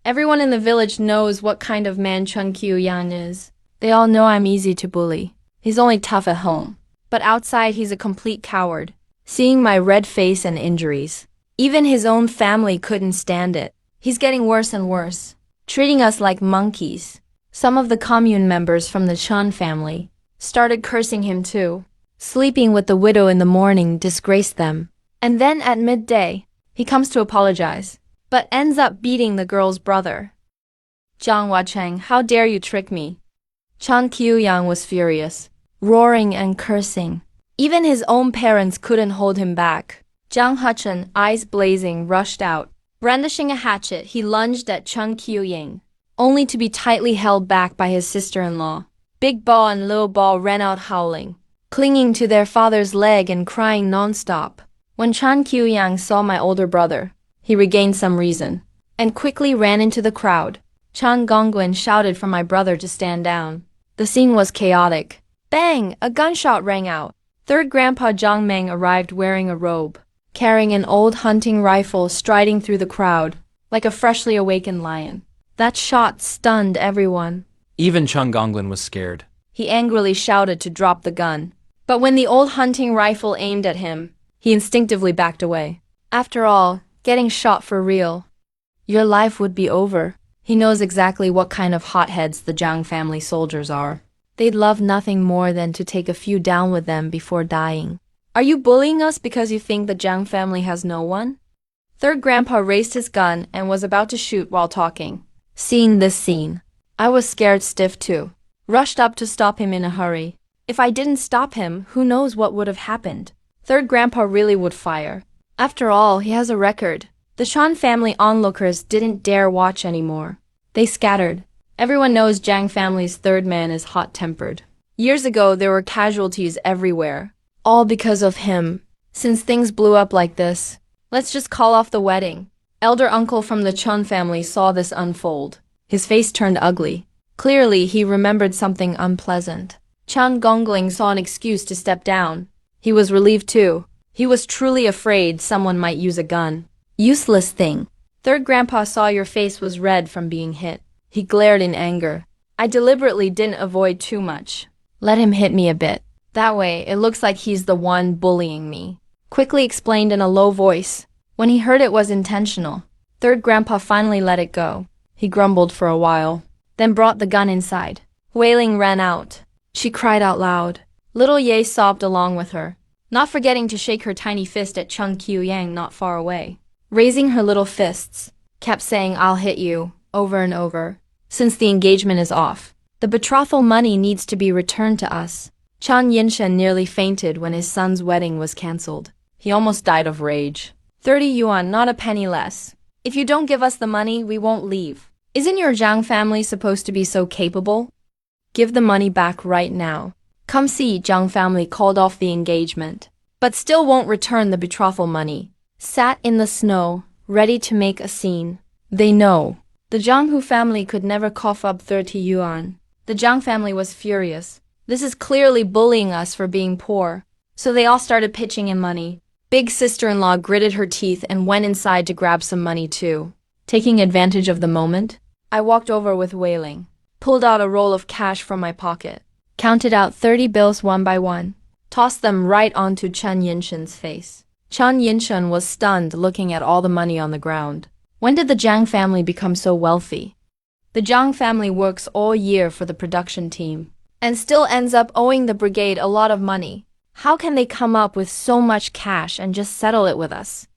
Everyone in the village knows what kind of man Chen Qiuyang is. They all know I'm easy to bully. He's only tough at home, but outside he's a complete coward. Seeing my red face and injuries, even his own family couldn't stand it. He's getting worse and worse, treating us like monkeys. Some of the commune members from the Chen family started cursing him too. Sleeping with the widow in the morning disgraced them. And then at midday, he comes to apologize, but ends up beating the girl's brother. Zhang Huacheng, how dare you trick me? Chen Qiuyang was furious, roaring and cursing. Even his own parents couldn't hold him back. Zhang Huacheng, eyes blazing, rushed out. Brandishing a hatchet, he lunged at Chen Qiuyang, only to be tightly held back by his sister-in-law. Big Ball and Little Ball ran out howling, clinging to their father's leg and crying non-stop. When Chen Qiuyang saw my older brother, he regained some reason and quickly ran into the crowd. Chen Gongwen shouted for my brother to stand down. The scene was chaotic. Bang! A gunshot rang out. Third Grandpa Zhang Meng arrived wearing a robe, carrying an old hunting rifle, striding through the crowd like a freshly awakened lion. That shot stunned everyone. Even Chung Gonglin was scared. He angrily shouted to drop the gun. But when the old hunting rifle aimed at him, he instinctively backed away. After all, getting shot for real, your life would be over. He knows exactly what kind of hotheads the Zhang family soldiers are. They'd love nothing more than to take a few down with them before dying. Are you bullying us because you think the Zhang family has no one? Third grandpa raised his gun and was about to shoot while talking. Seeing this scene, I was scared stiff too. Rushed up to stop him in a hurry. If I didn't stop him, who knows what would have happened. Third grandpa really would fire. After all, he has a record. The Shan family onlookers didn't dare watch anymore. They scattered. Everyone knows Jiang family's third man is hot-tempered. Years ago, there were casualties everywhere. All because of him. Since things blew up like this, let's just call off the wedding. Elder uncle from the Chun family saw this unfold. His face turned ugly. Clearly, he remembered something unpleasant. Chun Gongling saw an excuse to step down. He was relieved too. He was truly afraid someone might use a gun. Useless thing. Third grandpa saw your face was red from being hit. He glared in anger. I deliberately didn't avoid too much. Let him hit me a bit. That way, it looks like he's the one bullying me. Quickly explained in a low voice. When he heard it was intentional, third grandpa finally let it go. He grumbled for a while, then brought the gun inside. Wailing ran out. She cried out loud. Little Ye sobbed along with her, not forgetting to shake her tiny fist at Chung Qiu-yang not far away. Raising her little fists, kept saying, "I'll hit you," over and over. Since the engagement is off, the betrothal money needs to be returned to us. Chan Yinshen nearly fainted when his son's wedding was cancelled. He almost died of rage. 30 yuan, not a penny less. If you don't give us the money, we won't leave. Isn't your Zhang family supposed to be so capable? Give the money back right now. Come see, Zhang family called off the engagement, but still won't return the betrothal money. Sat in the snow, ready to make a scene. They know. The Zhang Hu family could never cough up 30 yuan. The Zhang family was furious. This is clearly bullying us for being poor. So they all started pitching in money. Big sister-in-law gritted her teeth and went inside to grab some money too. Taking advantage of the moment, I walked over with wailing, pulled out a roll of cash from my pocket, counted out 30 bills one by one, tossed them right onto Chen Yinshen's face. Chen Yinshen was stunned looking at all the money on the ground. When did the Zhang family become so wealthy? The Zhang family works all year for the production team, and still ends up owing the brigade a lot of money. How can they come up with so much cash and just settle it with us?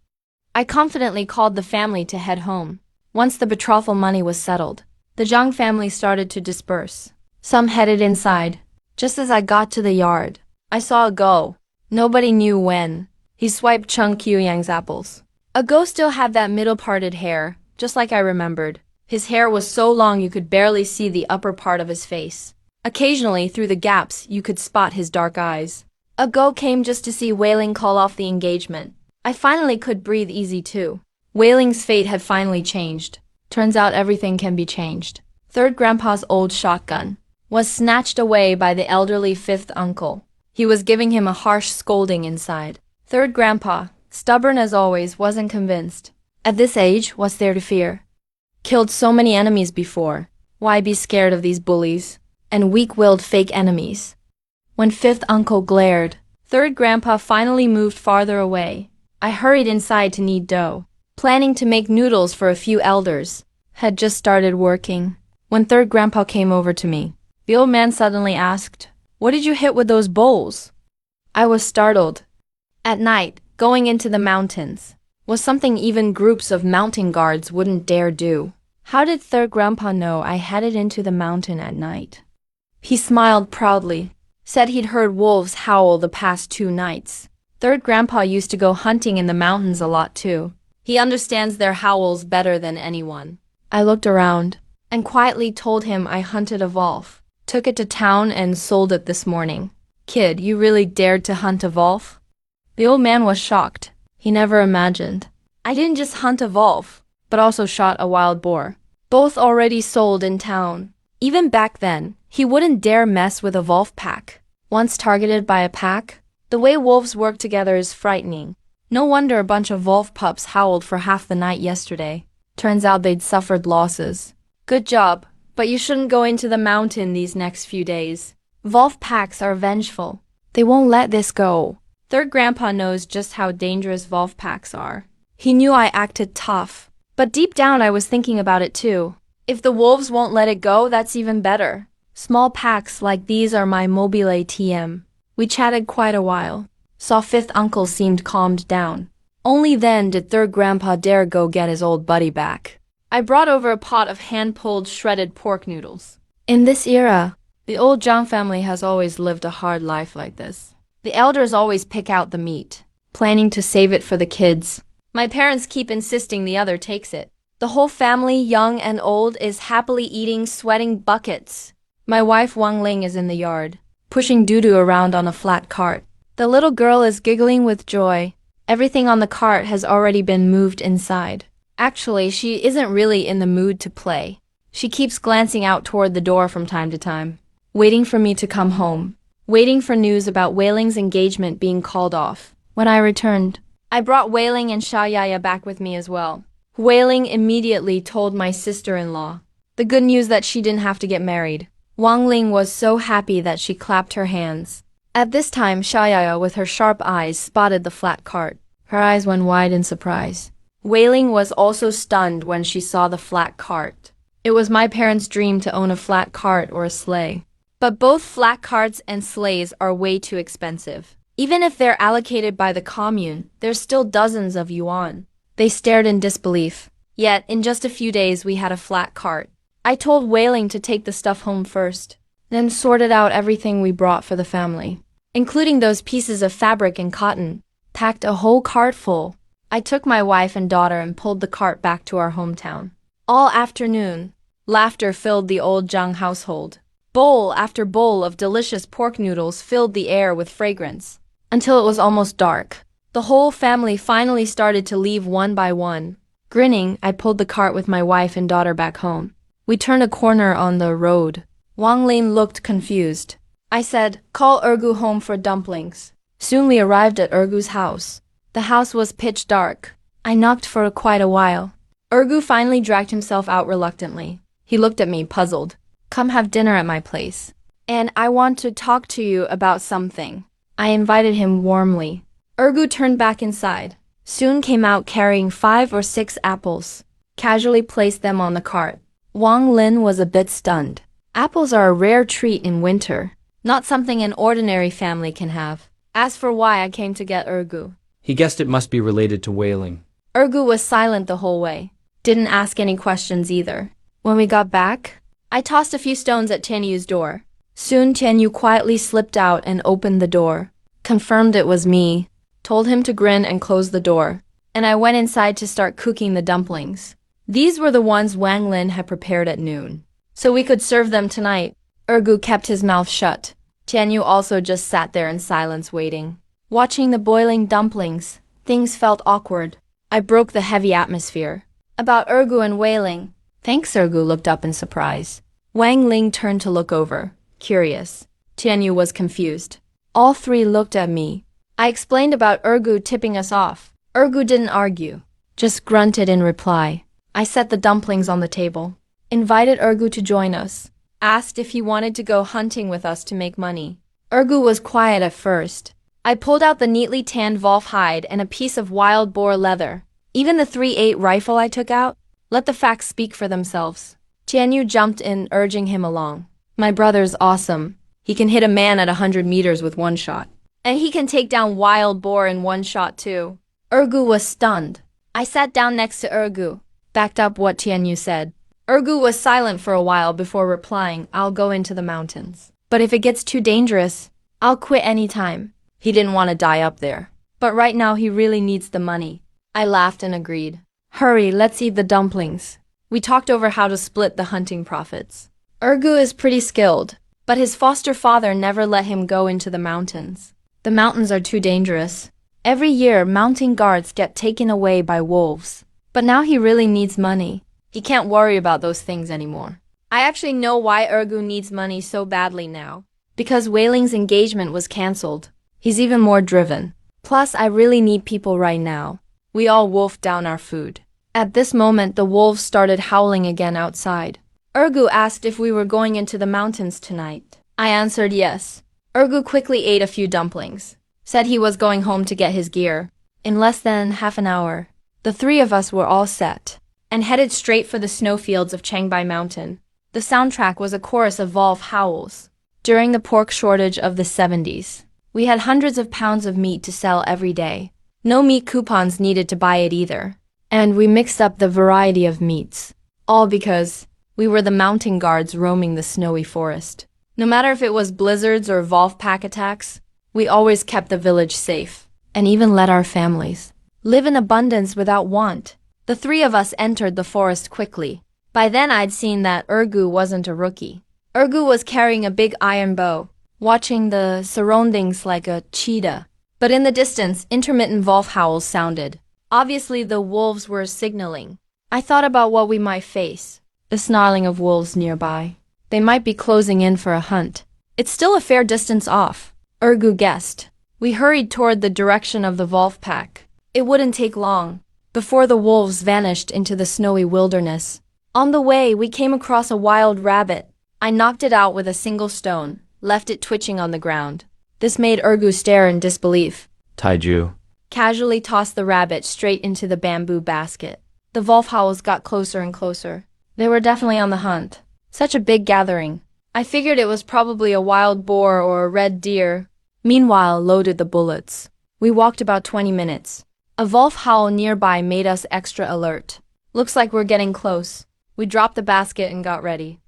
I confidently called the family to head home. Once the betrothal money was settled, the Zhang family started to disperse. Some headed inside. Just as I got to the yard, I saw a go. Nobody knew when. He swiped Chung Qiu-yang's apples. A go still had that middle-parted hair, just like I remembered. His hair was so long you could barely see the upper part of his face. Occasionally, through the gaps, you could spot his dark eyes. A go came just to see Wailing call off the engagement. I finally could breathe easy too. Wailing's fate had finally changed. Turns out everything can be changed. Third grandpa's old shotgun was snatched away by the elderly fifth uncle. He was giving him a harsh scolding inside. Third grandpa, stubborn as always, wasn't convinced. At this age, what's there to fear? Killed so many enemies before. Why be scared of these bullies? And weak-willed fake enemies. When fifth uncle glared, third grandpa finally moved farther away. I hurried inside to knead dough, planning to make noodles for a few elders. Had just started working when third grandpa came over to me. The old man suddenly asked, "What did you hit with those bowls?" I was startled. At night, going into the mountains was something even groups of mountain guards wouldn't dare do. How did third grandpa know I headed into the mountain at night? He smiled proudly, said he'd heard wolves howl the past 2 nights. Third grandpa used to go hunting in the mountains a lot too. He understands their howls better than anyone. I looked around and quietly told him I hunted a wolf, took it to town and sold it this morning. Kid, you really dared to hunt a wolf? The old man was shocked. He never imagined. I didn't just hunt a wolf, but also shot a wild boar. Both already sold in town. Even back then, he wouldn't dare mess with a wolf pack. Once targeted by a pack, the way wolves work together is frightening. No wonder a bunch of wolf pups howled for half the night yesterday. Turns out they'd suffered losses. Good job, but you shouldn't go into the mountain these next few days. Wolf packs are vengeful. They won't let this go. Third grandpa knows just how dangerous wolf packs are. He knew I acted tough, but deep down I was thinking about it too. If the wolves won't let it go, that's even better. Small packs like these are my mobile TM. We chatted quite a while. Saw fifth uncle seemed calmed down. Only then did third grandpa dare go get his old buddy back. I brought over a pot of hand-pulled shredded pork noodles. In this era, the old Zhang family has always lived a hard life like this. The elders always pick out the meat, planning to save it for the kids. My parents keep insisting the other takes it. The whole family, young and old, is happily eating, sweating buckets. My wife Wang Ling is in the yard, pushing doo-doo around on a flat cart. The little girl is giggling with joy. Everything on the cart has already been moved inside. Actually, she isn't really in the mood to play. She keeps glancing out toward the door from time to time, waiting for me to come home, waiting for news about Wei Ling's engagement being called off. When I returned, I brought Wei Ling and Xia Yaya back with me as well. Wei Ling immediately told my sister-in-law the good news that she didn't have to get married. Wang Ling was so happy that she clapped her hands. At this time, Xia Yaya, with her sharp eyes, spotted the flat cart. Her eyes went wide in surprise. Wei Ling was also stunned when she saw the flat cart. It was my parents' dream to own a flat cart or a sleigh. But both flat carts and sleighs are way too expensive. Even if they're allocated by the commune, there's still dozens of yuan. They stared in disbelief. Yet, in just a few days, we had a flat cart. I told Wei Ling to take the stuff home first, then sorted out everything we brought for the family, including those pieces of fabric and cotton, packed a whole cart full. I took my wife and daughter and pulled the cart back to our hometown. All afternoon, laughter filled the old Zhang household. Bowl after bowl of delicious pork noodles filled the air with fragrance, until it was almost dark. The whole family finally started to leave one by one. Grinning, I pulled the cart with my wife and daughter back home. We turned a corner on the road. Wang Ling looked confused. I said, "Call Ergu home for dumplings." Soon we arrived at Ergu's house. The house was pitch dark. I knocked for quite a while. Ergu finally dragged himself out reluctantly. He looked at me, puzzled. "Come have dinner at my place. And I want to talk to you about something." I invited him warmly. Ergu turned back inside. Soon came out carrying 5 or 6 apples. Casually placed them on the cart. Wang Lin was a bit stunned. Apples are a rare treat in winter, not something an ordinary family can have. Asked for why I came to get Ergu. He guessed it must be related to Wei Ling. Ergu was silent the whole way. Didn't ask any questions either. When we got back, I tossed a few stones at Tianyu's door. Soon Tianyu quietly slipped out and opened the door. Confirmed it was me. Told him to grin and close the door. And I went inside to start cooking the dumplings. These were the ones Wang Lin had prepared at noon, so we could serve them tonight. Ergu kept his mouth shut. Tianyu also just sat there in silence waiting. Watching the boiling dumplings, things felt awkward. I broke the heavy atmosphere. About Ergu and Wei Ling. Thanks, Ergu looked up in surprise. Wang Ling turned to look over, curious. Tianyu was confused. All three looked at me. I explained about Ergu tipping us off. Ergu didn't argue, just grunted in reply. I set the dumplings on the table, invited Ergu to join us, asked if he wanted to go hunting with us to make money. Ergu was quiet at first. I pulled out the neatly tanned wolf hide and a piece of wild boar leather. Even the .38 rifle I took out, let the facts speak for themselves. Tianyu jumped in, urging him along. My brother's awesome. He can hit a man at 100 meters with one shot. And he can take down wild boar in one shot too. Ergu was stunned. I sat down next to Ergu, backed up what Tianyu said. Ergu was silent for a while before replying, "I'll go into the mountains. But if it gets too dangerous, I'll quit any time." He didn't want to die up there. But right now he really needs the money. I laughed and agreed. Hurry, let's eat the dumplings. We talked over how to split the hunting profits. Ergu is pretty skilled, but his foster father never let him go into the mountains. The mountains are too dangerous. Every year, mountain guards get taken away by wolves. But now he really needs money. He can't worry about those things anymore. I actually know why Ergu needs money so badly now. Because Wei Ling's engagement was cancelled. He's even more driven. Plus, I really need people right now. We all wolfed down our food. At this moment, the wolves started howling again outside. Ergu asked if we were going into the mountains tonight. I answered yes. Ergu quickly ate a few dumplings. Said he was going home to get his gear. In less than half an hour, the three of us were all set and headed straight for the snowfields of Changbai Mountain. The soundtrack was a chorus of wolf howls. During the pork shortage of the 70s, we had hundreds of pounds of meat to sell every day. No meat coupons needed to buy it either. And we mixed up the variety of meats. All because we were the mountain guards roaming the snowy forest. No matter if it was blizzards or Wolf pack attacks, we always kept the village safe, and even let our families live in abundance without want. The three of us entered the forest quickly. By then I'd seen that Ergu wasn't a rookie. Ergu was carrying a big iron bow, watching the surroundings like a cheetah. But in the distance, intermittent wolf howls sounded. Obviously the wolves were signaling. I thought about what we might face. The snarling of wolves nearby. They might be closing in for a hunt. It's still a fair distance off, Ergu guessed. We hurried toward the direction of the wolf pack. It wouldn't take long before the wolves vanished into the snowy wilderness. On the way, we came across a wild rabbit. I knocked it out with a single stone, left it twitching on the ground. This made Ergu stare in disbelief. Taiju. Casually tossed the rabbit straight into the bamboo basket. The wolf howls got closer and closer. They were definitely on the hunt. Such a big gathering. I figured it was probably a wild boar or a red deer. Meanwhile, loaded the bullets. We walked about 20 minutes. A wolf howl nearby made us extra alert. Looks like we're getting close. We dropped the basket and got ready.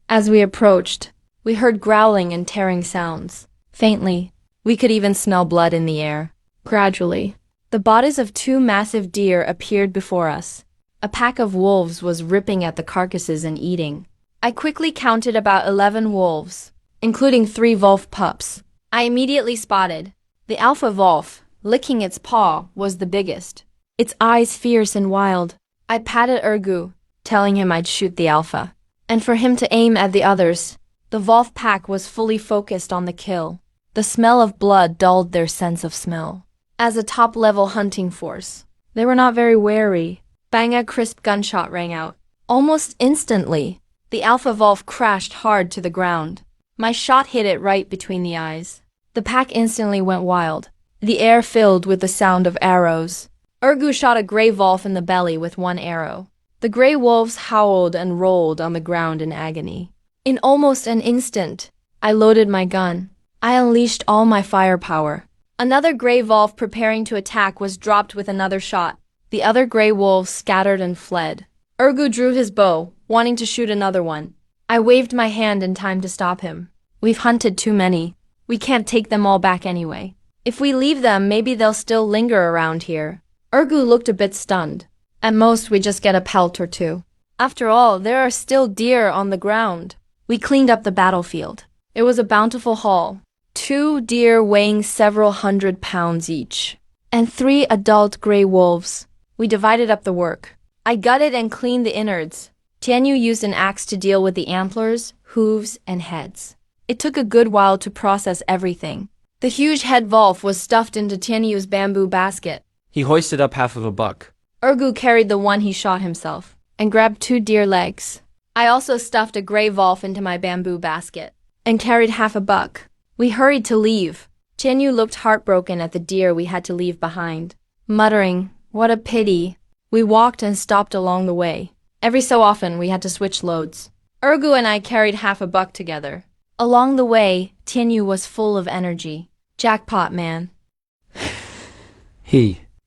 As we approached, we heard growling and tearing sounds. Faintly, we could even smell blood in the air. Gradually, the bodies of two massive deer appeared before us. A pack of wolves was ripping at the carcasses and eating. I quickly counted about 11 wolves, including 3 wolf pups. I immediately spotted the alpha wolf, licking its paw, was the biggest. Its eyes fierce and wild. I patted Ergu, telling him I'd shoot the alpha, and for him to aim at the others. The wolf pack was fully focused on the kill. The smell of blood dulled their sense of smell. As a top-level hunting force, they were not very wary. Bang, a crisp gunshot rang out. Almost instantly, the alpha wolf crashed hard to the ground. My shot hit it right between the eyes. The pack instantly went wild, the air filled with the sound of arrows. Ergu shot a gray wolf in the belly with 1 arrow. The gray wolves howled and rolled on the ground in agony. In almost an instant, I loaded my gun. I unleashed all my firepower. Another gray wolf preparing to attack was dropped with another shot. The other gray wolves scattered and fled. Ergu drew his bow, wanting to shoot another one. I waved my hand in time to stop him. We've hunted too many. We can't take them all back anyway. If we leave them, maybe they'll still linger around here. Ergu looked a bit stunned. At most, we just get a pelt or 2. After all, there are still deer on the ground. We cleaned up the battlefield. It was a bountiful haul. 2 deer weighing several hundred pounds each, and 3 adult gray wolves. We divided up the work. I gutted and cleaned the innards. Tianyu used an axe to deal with the antlers, hooves, and heads. It took a good while to process everything. The huge head wolf was stuffed into Tianyu's bamboo basket. He hoisted up half of a buck. Ergu carried the one he shot himself, and grabbed 2 deer legs. I also stuffed a gray wolf into my bamboo basket, and carried half a buck. We hurried to leave. Tianyu looked heartbroken at the deer we had to leave behind, muttering, "What a pity." We walked and stopped along the way. Every so often, we had to switch loads. Ergu and I carried half a buck together. Along the way, Tianyu was full of energy. Jackpot, man.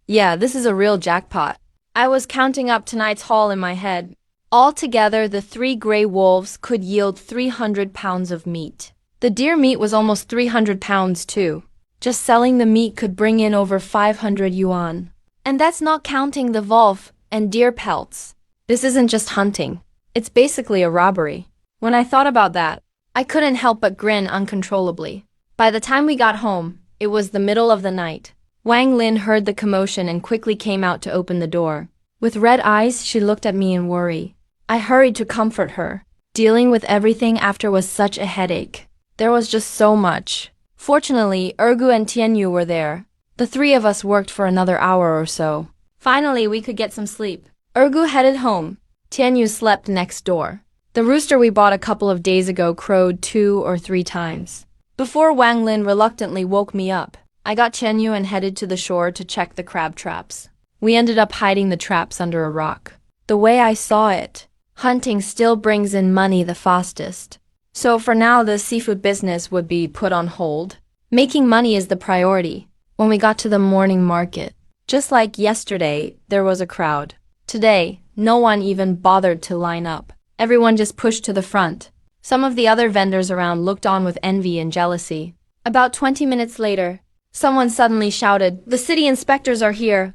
Yeah, this is a real jackpot. I was counting up tonight's haul in my head. Altogether, the 3 gray wolves could yield 300 pounds of meat. The deer meat was almost 300 pounds too. Just selling the meat could bring in over 500 yuan. And that's not counting the wolf and deer pelts. This isn't just hunting. It's basically a robbery. When I thought about that, I couldn't help but grin uncontrollably. By the time we got home, it was the middle of the night. Wang Lin heard the commotion and quickly came out to open the door. With red eyes, she looked at me in worry. I hurried to comfort her. Dealing with everything after was such a headache. There was just so much. Fortunately, Ergu and Tianyu were there. The 3 of us worked for another hour or so. Finally, we could get some sleep. Ergu headed home. Tianyu slept next door. The rooster we bought a couple of days ago crowed 2 or 3 times. Before Wang Lin reluctantly woke me up, I got Tianyu and headed to the shore to check the crab traps. We ended up hiding the traps under a rock. The way I saw it, hunting still brings in money the fastest. So for now, the seafood business would be put on hold. Making money is the priority. when we got to the morning market. Just like yesterday, there was a crowd. Today, no one even bothered to line up. Everyone just pushed to the front. Some of the other vendors around looked on with envy and jealousy. About 20 minutes later, someone suddenly shouted, "The city inspectors are here!"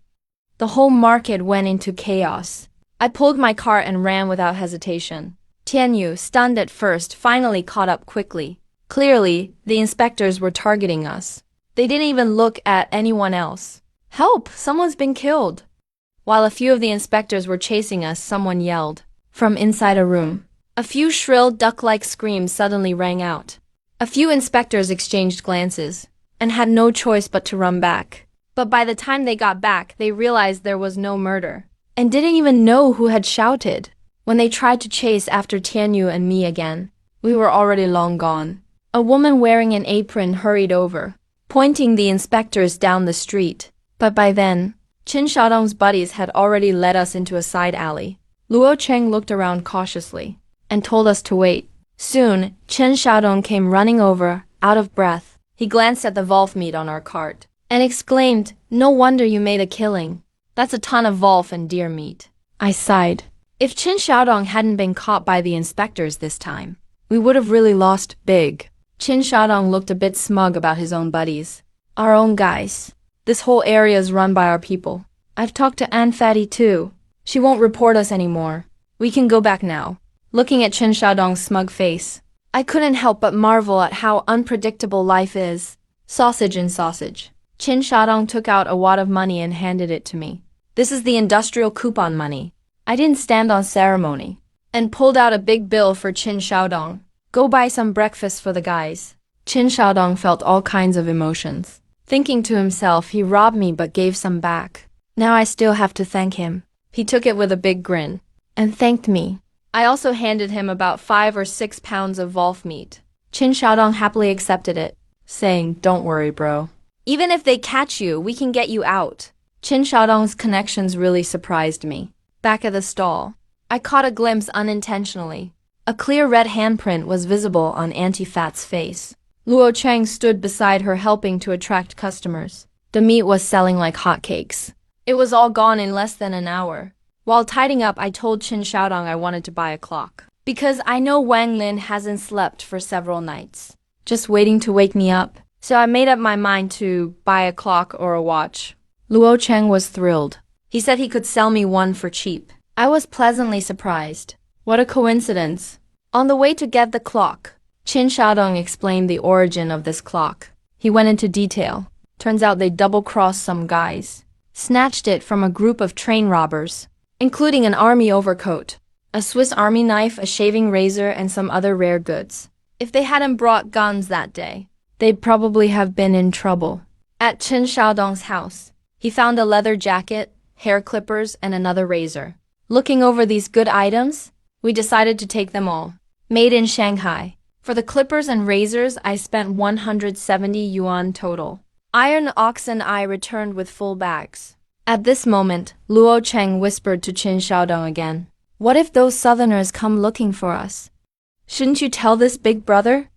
The whole market went into chaos. I pulled my cart and ran without hesitation. Tianyu, stunned at first, finally caught up quickly. Clearly, the inspectors were targeting us. They didn't even look at anyone else. "Help! Someone's been killed!" While a few of the inspectors were chasing us, someone yelled from inside a room. A few shrill, duck-like screams suddenly rang out. A few inspectors exchanged glances and had no choice but to run back. But by the time they got back, they realized there was no murder and didn't even know who had shouted. When they tried to chase after Tianyu and me again, we were already long gone. A woman wearing an apron hurried over, pointing the inspectors down the street. But by then, Qin Xiaodong's buddies had already led us into a side alley. Luo Cheng looked around cautiously and told us to wait. Soon, Qin Xiaodong came running over, out of breath. He glanced at the wolf meat on our cart and exclaimed, "No wonder you made a killing. That's a ton of wolf and deer meat." I sighed. If Qin Xiaodong hadn't been caught by the inspectors this time, we would have really lost big. Qin Xiaodong looked a bit smug about his own buddies. "Our own guys. This whole area is run by our people. I've talked to Anne Fatty too. She won't report us anymore. We can go back now." Looking at Qin Xiaodong's smug face, I couldn't help but marvel at how unpredictable life is. Sausage and sausage. Qin Xiaodong took out a wad of money and handed it to me. "This is the industrial coupon money." I didn't stand on ceremony and pulled out a big bill for Qin Xiaodong. "Go buy some breakfast for the guys." Qin Xiaodong felt all kinds of emotions. Thinking to himself, he robbed me but gave some back. Now I still have to thank him. He took it with a big grin and thanked me. I also handed him about 5 or 6 pounds of wolf meat. Qin Xiaodong happily accepted it, saying, "Don't worry, bro. Even if they catch you, we can get you out." Qin Xiaodong's connections really surprised me. Back at the stall, I caught a glimpse unintentionally. A clear red handprint was visible on Auntie Fat's face. Luo Cheng stood beside her helping to attract customers. The meat was selling like hotcakes. It was all gone in less than an hour. While tidying up, I told Qin Xiaodong I wanted to buy a clock. Because I know Wang Lin hasn't slept for several nights, just waiting to wake me up. So I made up my mind to buy a clock or a watch. Luo Cheng was thrilled. He said he could sell me one for cheap. I was pleasantly surprised. What a coincidence. On the way to get the clock, Qin Xiaodong explained the origin of this clock. He went into detail. Turns out they double-crossed some guys, snatched it from a group of train robbers, including an army overcoat, a Swiss army knife, a shaving razor, and some other rare goods. If they hadn't brought guns that day, they'd probably have been in trouble. At Qin Xiaodong's house, he found a leather jacket, hair clippers, and another razor. Looking over these good items, we decided to take them all. Made in Shanghai. For the clippers and razors, I spent 170 yuan total. Iron Ox and I returned with full bags. At this moment, Luo Cheng whispered to Qin Xiaodong again. "What if those southerners come looking for us? Shouldn't you tell this big brother?"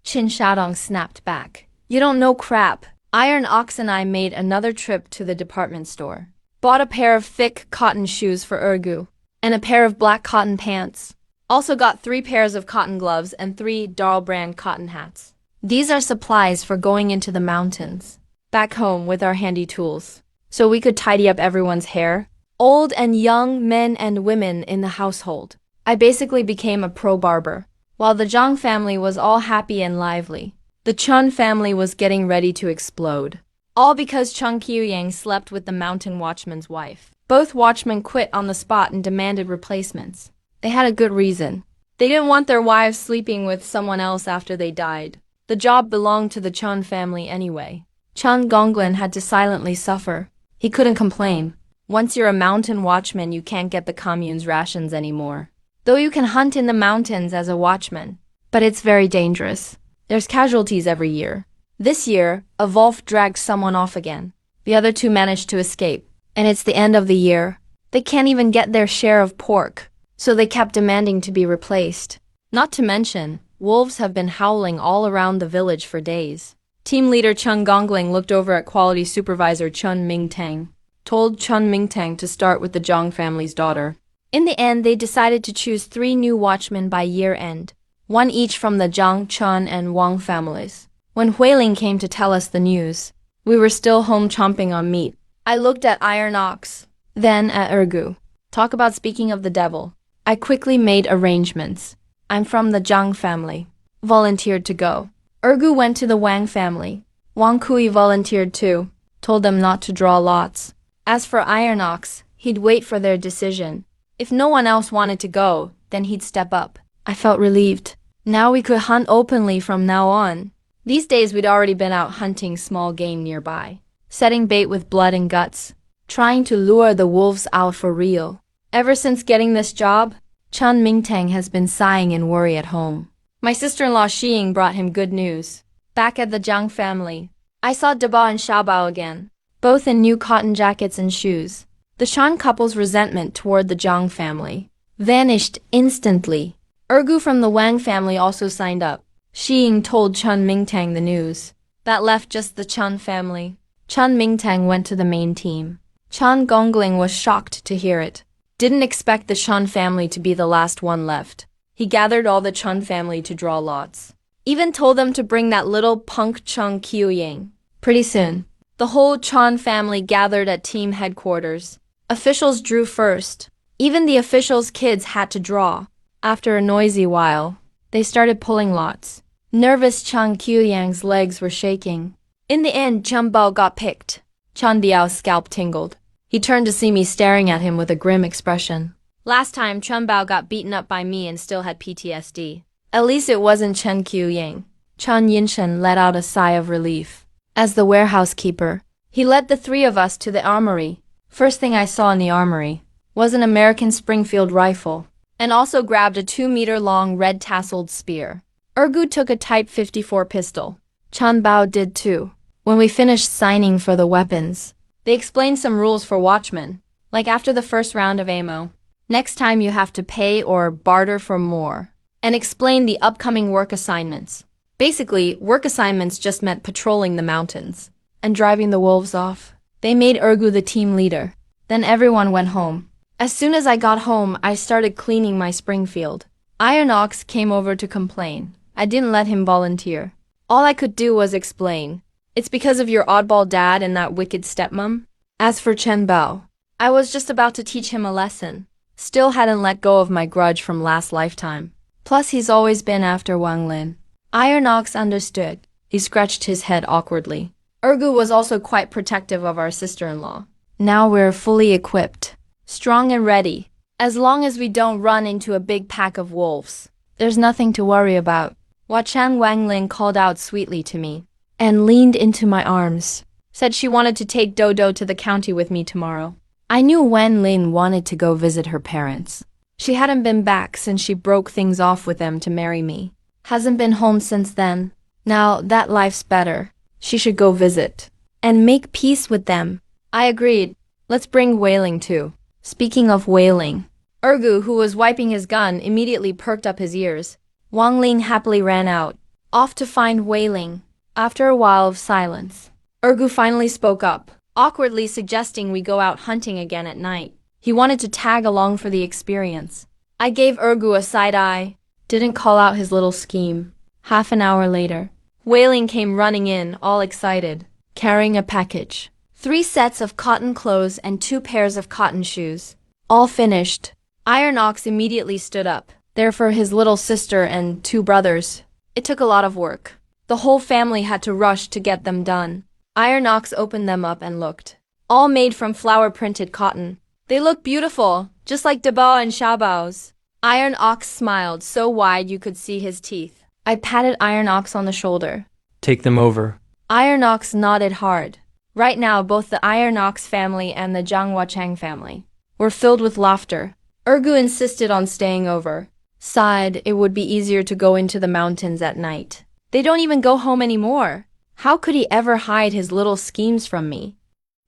Qin Xiaodong snapped back. "You don't know crap." Iron Ox and I made another trip to the department store. Bought a pair of thick cotton shoes for Ergu, and a pair of black cotton pants. Also got 3 pairs of cotton gloves and 3 Darl brand cotton hats. These are supplies for going into the mountains, back home with our handy tools, so we could tidy up everyone's hair, old and young, men and women in the household. I basically became a pro barber. While the Zhang family was all happy and lively, the Chun family was getting ready to explode. All because Chung Qiuyang slept with the mountain watchman's wife. Both watchmen quit on the spot and demanded replacements. They had a good reason. They didn't want their wives sleeping with someone else after they died. The job belonged to the Chun family anyway. Chun Gonglen had to silently suffer. He couldn't complain. Once you're a mountain watchman, you can't get the commune's rations anymore. Though you can hunt in the mountains as a watchman. But it's very dangerous. There's casualties every year. This year, a wolf dragged someone off again. The other 2 managed to escape. And it's the end of the year. They can't even get their share of pork. So they kept demanding to be replaced. Not to mention, wolves have been howling all around the village for days. Team leader Chun Gongling looked over at quality supervisor Chun Mingtang, told Chun Mingtang to start with the Zhang family's daughter. In the end, they decided to choose 3 new watchmen by year end, 1 each from the Zhang, Chun, and Wang families. When Huiling came to tell us the news, we were still home chomping on meat. I looked at Iron Ox, then at Ergu. Talk about speaking of the devil. I quickly made arrangements. I'm from the Zhang family. Volunteered to go. Ergu went to the Wang family. Wang Kui volunteered too. Told them not to draw lots. As for Iron Ox, he'd wait for their decision. If no one else wanted to go, then he'd step up. I felt relieved. Now we could hunt openly from now on. These days we'd already been out hunting small game nearby, setting bait with blood and guts, trying to lure the wolves out for real. Ever since getting this job, Chun Mingtang has been sighing in worry at home. My sister-in-law Xiying brought him good news. Back at the Zhang family, I saw Daba and Xiaobao again, both in new cotton jackets and shoes. The Shan couple's resentment toward the Zhang family vanished instantly. Ergu from the Wang family also signed up. Xiying told Chun Mingtang the news. That left just the Chun family. Chun Mingtang went to the main team. Chun Gongling was shocked to hear it. Didn't expect the Chun family to be the last one left. He gathered all the Chun family to draw lots. Even told them to bring that little punk Chung Qiuying. Pretty soon, the whole Chun family gathered at team headquarters. Officials drew first. Even the officials' kids had to draw. After a noisy while, they started pulling lots. Nervous Chung Qiuyang's legs were shaking. In the end, Chun Bao got picked. Chun Diao's scalp tingled. He turned to see me staring at him with a grim expression. Last time, Chun Bao got beaten up by me and still had PTSD. At least it wasn't Chen Qiuyang. Chun Yinshen let out a sigh of relief. As the warehouse keeper, he led the 3 of us to the armory. First thing I saw in the armory was an American Springfield rifle, and also grabbed a 2-meter-long red-tasseled spear. Ergu took a Type 54 pistol. Chun Bao did too. When we finished signing for the weapons, they explained some rules for watchmen, like after the first round of ammo. Next time you have to pay or barter for more, and explain the upcoming work assignments. Basically, work assignments just meant patrolling the mountains and driving the wolves off. They made Ergu the team leader. Then everyone went home. As soon as I got home, I started cleaning my Springfield. Iron Ox came over to complain. I didn't let him volunteer. All I could do was explain. It's because of your oddball dad and that wicked stepmom. As for Chen Bao, I was just about to teach him a lesson. Still hadn't let go of my grudge from last lifetime. Plus he's always been after Wang Lin. Iron Ox understood. He scratched his head awkwardly. Ergu was also quite protective of our sister-in-law. Now we're fully equipped, strong and ready. As long as we don't run into a big pack of wolves, there's nothing to worry about. Wachan Wanglin called out sweetly to me and leaned into my arms. Said she wanted to take Dodo to the county with me tomorrow. I knew Wen Lin wanted to go visit her parents. She hadn't been back since she broke things off with them to marry me. Hasn't been home since then. Now that life's better, she should go visit and make peace with them. I agreed. Let's bring Wailing too. Speaking of Wailing, Ergu, who was wiping his gun, immediately perked up his ears. Wang Ling happily ran out, off to find Wailing. After a while of silence, Ergu finally spoke up, awkwardly suggesting we go out hunting again at night. He wanted to tag along for the experience. I gave Ergu a side eye, didn't call out his little scheme. Half an hour later, Wailing came running in, all excited, carrying a package. 3 sets of cotton clothes and 2 pairs of cotton shoes. All finished. Iron Ox immediately stood up. They're for his little sister and 2 brothers. It took a lot of work. The whole family had to rush to get them done. Iron Ox opened them up and looked. All made from flower-printed cotton. They look beautiful, just like Daba and Xiaobao's. Iron Ox smiled so wide you could see his teeth. I patted Iron Ox on the shoulder. Take them over. Iron Ox nodded hard. Right now, both the Iron Ox family and the Zhang Huachang family were filled with laughter. Ergu insisted on staying over. Sighed it would be easier to go into the mountains at night. They don't even go home anymore. How could he ever hide his little schemes from me?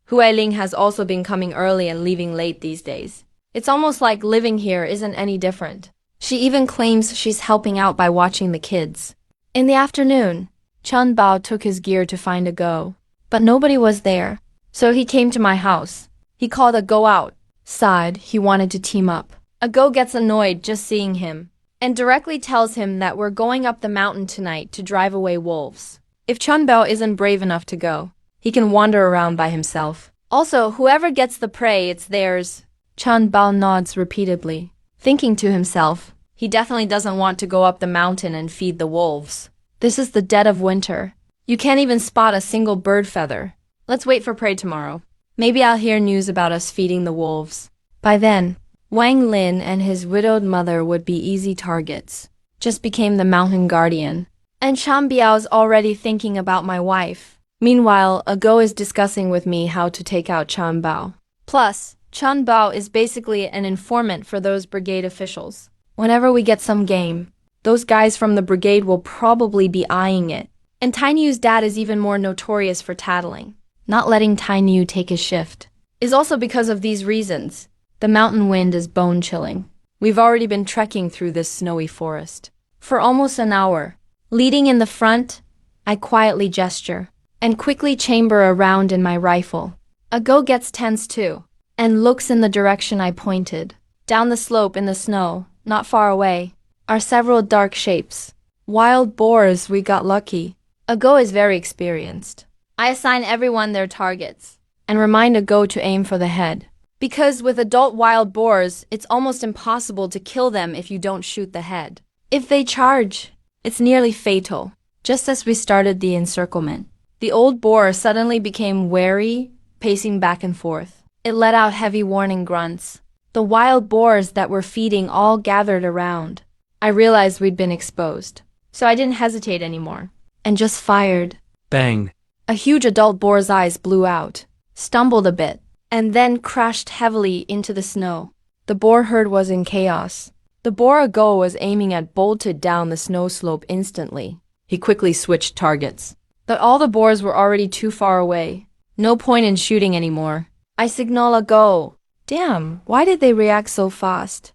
Huiling has also been coming early and leaving late these days. It's almost like living here isn't any different. She even claims she's helping out by watching the kids. In the afternoon, Chun Bao took his gear to find a go, but nobody was there. So he came to my house. He called a go out. Sighed, he wanted to team up. A go gets annoyed just seeing him, and directly tells him that we're going up the mountain tonight to drive away wolves. If Chun Bao isn't brave enough to go, he can wander around by himself. Also, whoever gets the prey, it's theirs. Chun Bao nods repeatedly, thinking to himself, he definitely doesn't want to go up the mountain and feed the wolves. This is the dead of winter. You can't even spot a single bird feather. Let's wait for prey tomorrow. Maybe I'll hear news about us feeding the wolves. By then, Wang Lin and his widowed mother would be easy targets. Just became the mountain guardian. And Shan Biao's already thinking about my wife. Meanwhile, a go is discussing with me how to take out Chun Bao. Plus, Chun Bao is basically an informant for those brigade officials. Whenever we get some game, those guys from the brigade will probably be eyeing it. And Tainyu's dad is even more notorious for tattling. Not letting Tainyu take his shift is also because of these reasons. The mountain wind is bone-chilling. We've already been trekking through this snowy forest for almost an hour. Leading in the front, I quietly gesture and quickly chamber around in my rifle. A go gets tense too and looks in the direction I pointed. Down the slope in the snow, not far away, are several dark shapes. Wild boars, we got lucky. A go is very experienced. I assign everyone their targets and remind a go to aim for the head. Because with adult wild boars, it's almost impossible to kill them if you don't shoot the head. If they charge, it's nearly fatal. Just as we started the encirclement, the old boar suddenly became wary, pacing back and forth. It let out heavy warning grunts. The wild boars that were feeding all gathered around. I realized we'd been exposed, so I didn't hesitate anymore, and just fired. Bang. A huge adult boar's eyes blew out, stumbled a bit, and then crashed heavily into the snow. The boar herd was in chaos. The boar ago was aiming at bolted down the snow slope instantly. He quickly switched targets. But all the boars were already too far away. No point in shooting anymore. I signal a go. Damn, why did they react so fast?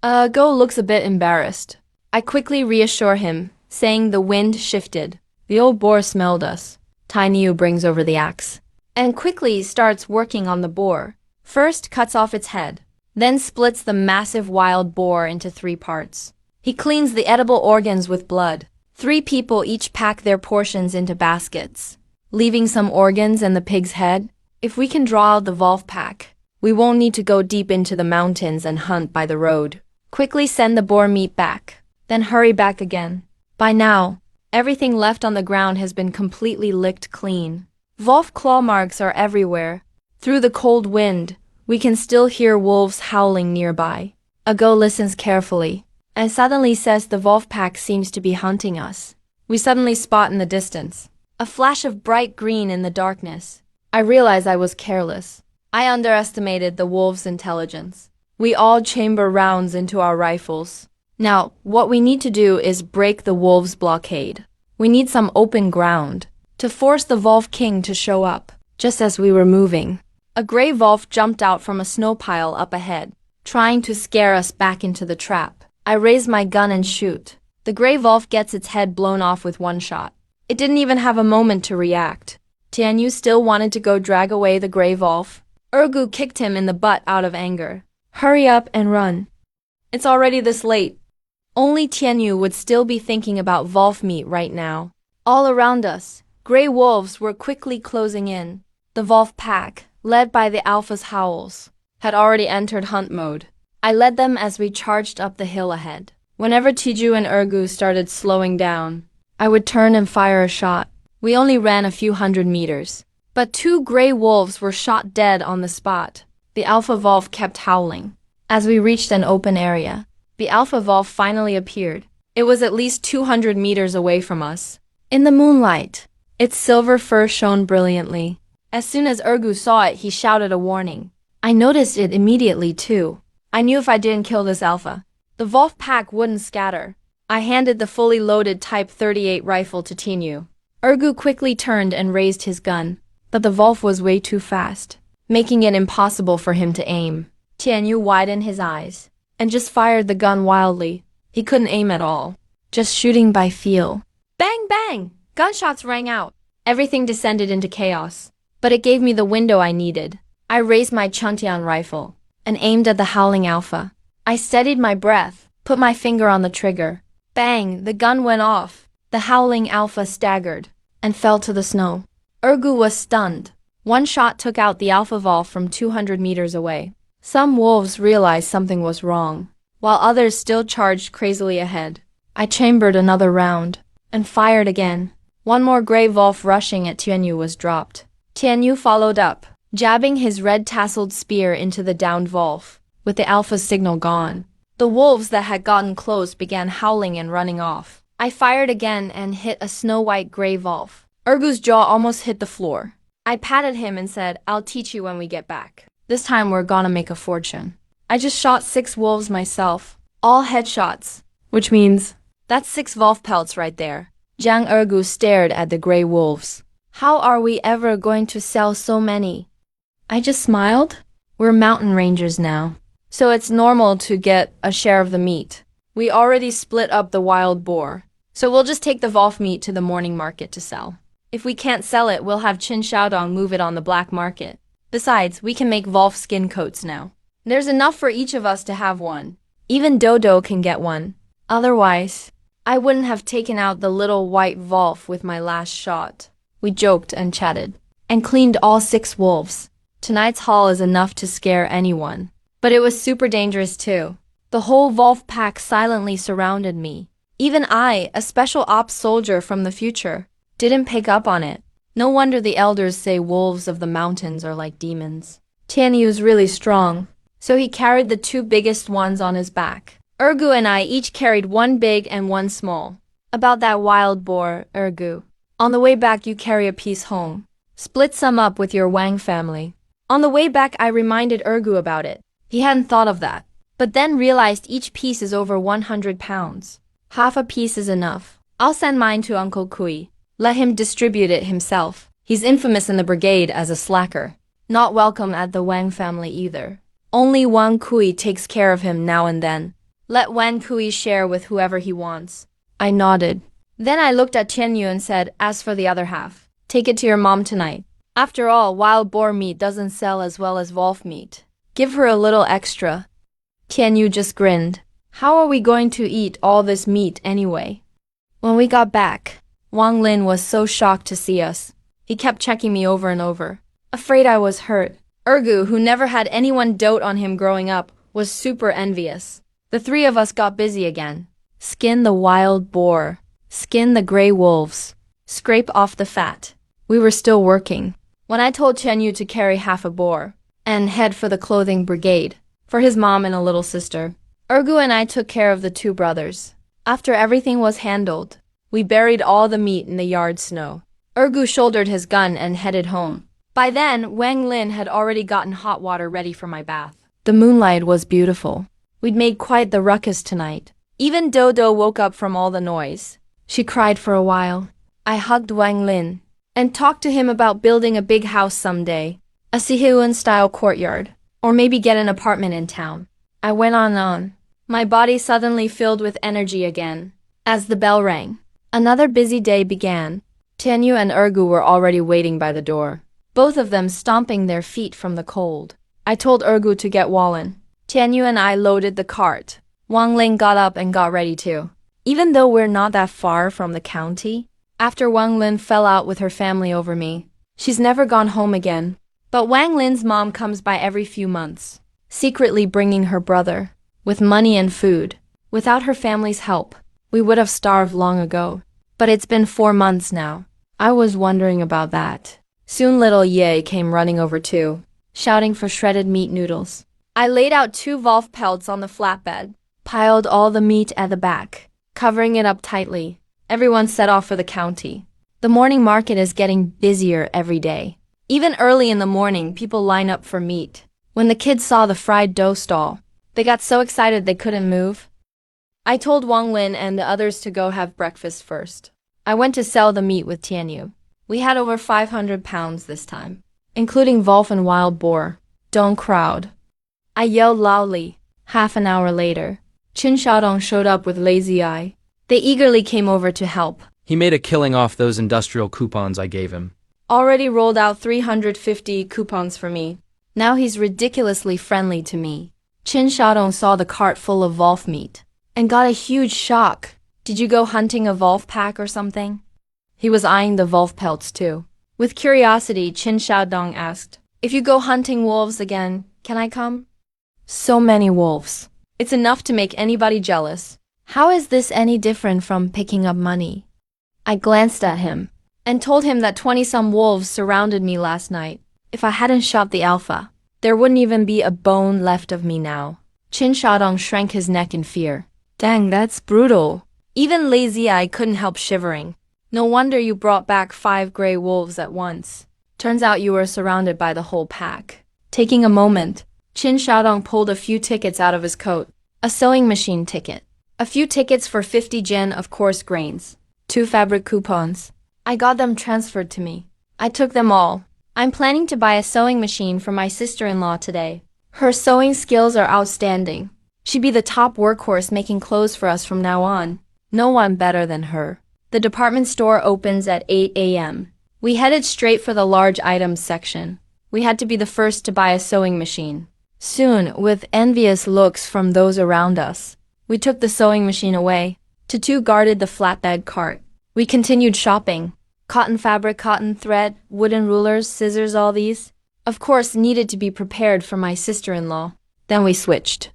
Go looks a bit embarrassed. I quickly reassure him, saying the wind shifted. The old boar smelled us. Tainyu brings over the axe and quickly starts working on the boar. First cuts off its head, then splits the massive wild boar into 3 parts. He cleans the edible organs with blood. 3 people each pack their portions into baskets, leaving some organs and the pig's head. If we can draw out the wolf pack, we won't need to go deep into the mountains and hunt by the road. Quickly send the boar meat back, then hurry back again. By now, everything left on the ground has been completely licked clean. Wolf claw marks are everywhere. Through the cold wind, we can still hear wolves howling nearby. A go listens carefully and suddenly says the wolf pack seems to be hunting us. We suddenly spot in the distance a flash of bright green in the darkness. I realize I was careless. I underestimated the wolves' intelligence. We all chamber rounds into our rifles. Now, what we need to do is break the wolves' blockade. We need some open ground to force the wolf king to show up. Just as we were moving, a gray wolf jumped out from a snow pile up ahead, trying to scare us back into the trap. I raise my gun and shoot. The gray wolf gets its head blown off with 1 shot. It didn't even have a moment to react. Tianyu still wanted to go drag away the gray wolf. Ergu kicked him in the butt out of anger. Hurry up and run. It's already this late. Only Tianyu would still be thinking about wolf meat right now. All around us, gray wolves were quickly closing in. The wolf pack, led by the alpha's howls, had already entered hunt mode. I led them as we charged up the hill ahead. Whenever Tiju and Ergu started slowing down, I would turn and fire a shot. We only ran a few hundred meters, but 2 gray wolves were shot dead on the spot. The alpha wolf kept howling. As we reached an open area, the alpha wolf finally appeared. It was at least 200 meters away from us. In the moonlight, its silver fur shone brilliantly. As soon as Ergu saw it, he shouted a warning. I noticed it immediately too. I knew if I didn't kill this alpha, the wolf pack wouldn't scatter. I handed the fully loaded Type 38 rifle to Tinyu. Ergu quickly turned and raised his gun, but the wolf was way too fast, making it impossible for him to aim. Tianyu widened his eyes and just fired the gun wildly. He couldn't aim at all, just shooting by feel. Bang, bang! Gunshots rang out. Everything descended into chaos. But it gave me the window I needed. I raised my Chuntian rifle and aimed at the howling alpha. I steadied my breath, put my finger on the trigger. Bang! The gun went off. The howling alpha staggered and fell to the snow. Ergu was stunned. One shot took out the alpha wolf from 200 meters away. Some wolves realized something was wrong, while others still charged crazily ahead. I chambered another round and fired again. One more gray wolf rushing at Tianyu was dropped. Tianyu followed up, jabbing his red-tasseled spear into the downed wolf, with the alpha's signal gone. The wolves that had gotten close began howling and running off. I fired again and hit a snow-white gray wolf. Ergu's jaw almost hit the floor. I patted him and said, "I'll teach you when we get back. This time we're gonna make a fortune." I just shot 6 wolves myself, all headshots, which means that's 6 wolf pelts right there. Jiang Ergu stared at the gray wolves. How are we ever going to sell so many? I just smiled. We're mountain rangers now, so it's normal to get a share of the meat. We already split up the wild boar, so we'll just take the wolf meat to the morning market to sell. If we can't sell it, we'll have Qin Xiaodong move it on the black market. Besides, we can make wolf skin coats now. There's enough for each of us to have one. Even Dodo can get one. Otherwise, I wouldn't have taken out the little white wolf with my last shot. We joked and chatted, and cleaned all 6 wolves. Tonight's haul is enough to scare anyone. But it was super dangerous too. The whole wolf pack silently surrounded me. Even I, a special ops soldier from the future, didn't pick up on it. No wonder the elders say wolves of the mountains are like demons. Tianyu's really strong, so he carried the 2 biggest ones on his back. Ergu and I each carried 1 big and 1 small. About that wild boar, Ergu. On the way back you carry a piece home. Split some up with your Wang family. On the way back I reminded Ergu about it. He hadn't thought of that, but then realized each piece is over 100 pounds. Half a piece is enough. I'll send mine to Uncle Kui. Let him distribute it himself. He's infamous in the brigade as a slacker. Not welcome at the Wang family either. Only Wang Kui takes care of him now and then. Let Wang Kui share with whoever he wants. I nodded. Then I looked at Tianyu and said, as for the other half, take it to your mom tonight. After all, wild boar meat doesn't sell as well as wolf meat. Give her a little extra. Tianyu just grinned. How are we going to eat all this meat anyway? When we got back, Wang Lin was so shocked to see us. He kept checking me over and over, afraid I was hurt. Ergu, who never had anyone dote on him growing up, was super envious. The 3 of us got busy again. Skin the wild boar. Skin the gray wolves. Scrape off the fat. We were still working when I told Tianyu to carry half a boar and head for the clothing brigade for his mom and a little sister. Ergu and I took care of the 2 brothers. After everything was handled, we buried all the meat in the yard snow. Ergu shouldered his gun and headed home. By then, Wang Lin had already gotten hot water ready for my bath. The moonlight was beautiful. We'd made quite the ruckus tonight. Even Dodo woke up from all the noise. She cried for a while. I hugged Wang Lin and talked to him about building a big house someday, a Sihuan-style courtyard, or maybe get an apartment in town. I went on. My body suddenly filled with energy again. As the bell rang, another busy day began. Tianyu and Ergu were already waiting by the door, both of them stomping their feet from the cold. I told Ergu to get Wallen. Tianyu and I loaded the cart. Wang Ling got up and got ready too. Even though we're not that far from the county, after Wang Lin fell out with her family over me, she's never gone home again. But Wang Lin's mom comes by every few months, secretly bringing her brother, with money and food. Without her family's help, we would have starved long ago. But it's been 4 months now. I was wondering about that. Soon little Ye came running over too, shouting for shredded meat noodles. I laid out 2 wolf pelts on the flatbed, piled all the meat at the back, covering it up tightly. Everyone set off for the county. The morning market is getting busier every day. Even early in the morning, people line up for meat. When the kids saw the fried dough stall, they got so excited they couldn't move. I told Wang Lin and the others to go have breakfast first. I went to sell the meat with Tianyu. We had over 500 pounds this time, including wolf and wild boar. Don't crowd. I yelled loudly. Half an hour later, Qin Xiaodong showed up with lazy eye. They eagerly came over to help. He made a killing off those industrial coupons I gave him. Already rolled out 350 coupons for me. Now he's ridiculously friendly to me. Qin Xiaodong saw the cart full of wolf meat and got a huge shock. Did you go hunting a wolf pack or something? He was eyeing the wolf pelts too. With curiosity, Qin Xiaodong asked, if you go hunting wolves again, can I come? So many wolves. It's enough to make anybody jealous. How is this any different from picking up money? I glanced at him and told him that 20-some wolves surrounded me last night. If I hadn't shot the alpha, there wouldn't even be a bone left of me now. Qin Xiaodong shrank his neck in fear. Dang, that's brutal. Even lazy eye couldn't help shivering. No wonder you brought back 5 gray wolves at once. Turns out you were surrounded by the whole pack. Taking a moment, Qin Xiaodong pulled a few tickets out of his coat. A sewing machine ticket. A few tickets for 50 yen of coarse grains. 2 fabric coupons. I got them transferred to me. I took them all. I'm planning to buy a sewing machine for my sister-in-law today. Her sewing skills are outstanding. She'd be the top workhorse making clothes for us from now on. No one better than her. The department store opens at 8 a.m. We headed straight for the large items section. We had to be the first to buy a sewing machine. Soon, with envious looks from those around us, we took the sewing machine away. Tutu guarded the flatbed cart. We continued shopping. Cotton fabric, cotton thread, wooden rulers, scissors, all these, of course, needed to be prepared for my sister-in-law. Then we switched.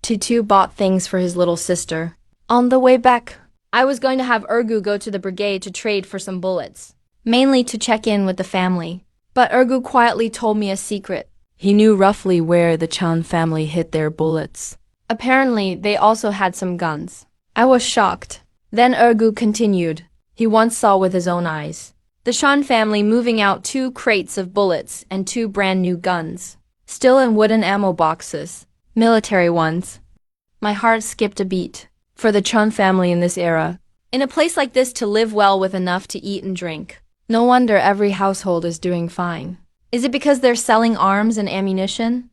Tutu bought things for his little sister. On the way back, I was going to have Ergu go to the brigade to trade for some bullets, mainly to check in with the family. But Ergu quietly told me a secret. He knew roughly where the Chan family hid their bullets. Apparently, they also had some guns. I was shocked. Then Ergu continued. He once saw with his own eyes the Shan family moving out 2 crates of bullets and 2 brand new guns, still in wooden ammo boxes, military ones. My heart skipped a beat. For the Chun family in this era, in a place like this to live well with enough to eat and drink. No wonder every household is doing fine. Is it because they're selling arms and ammunition?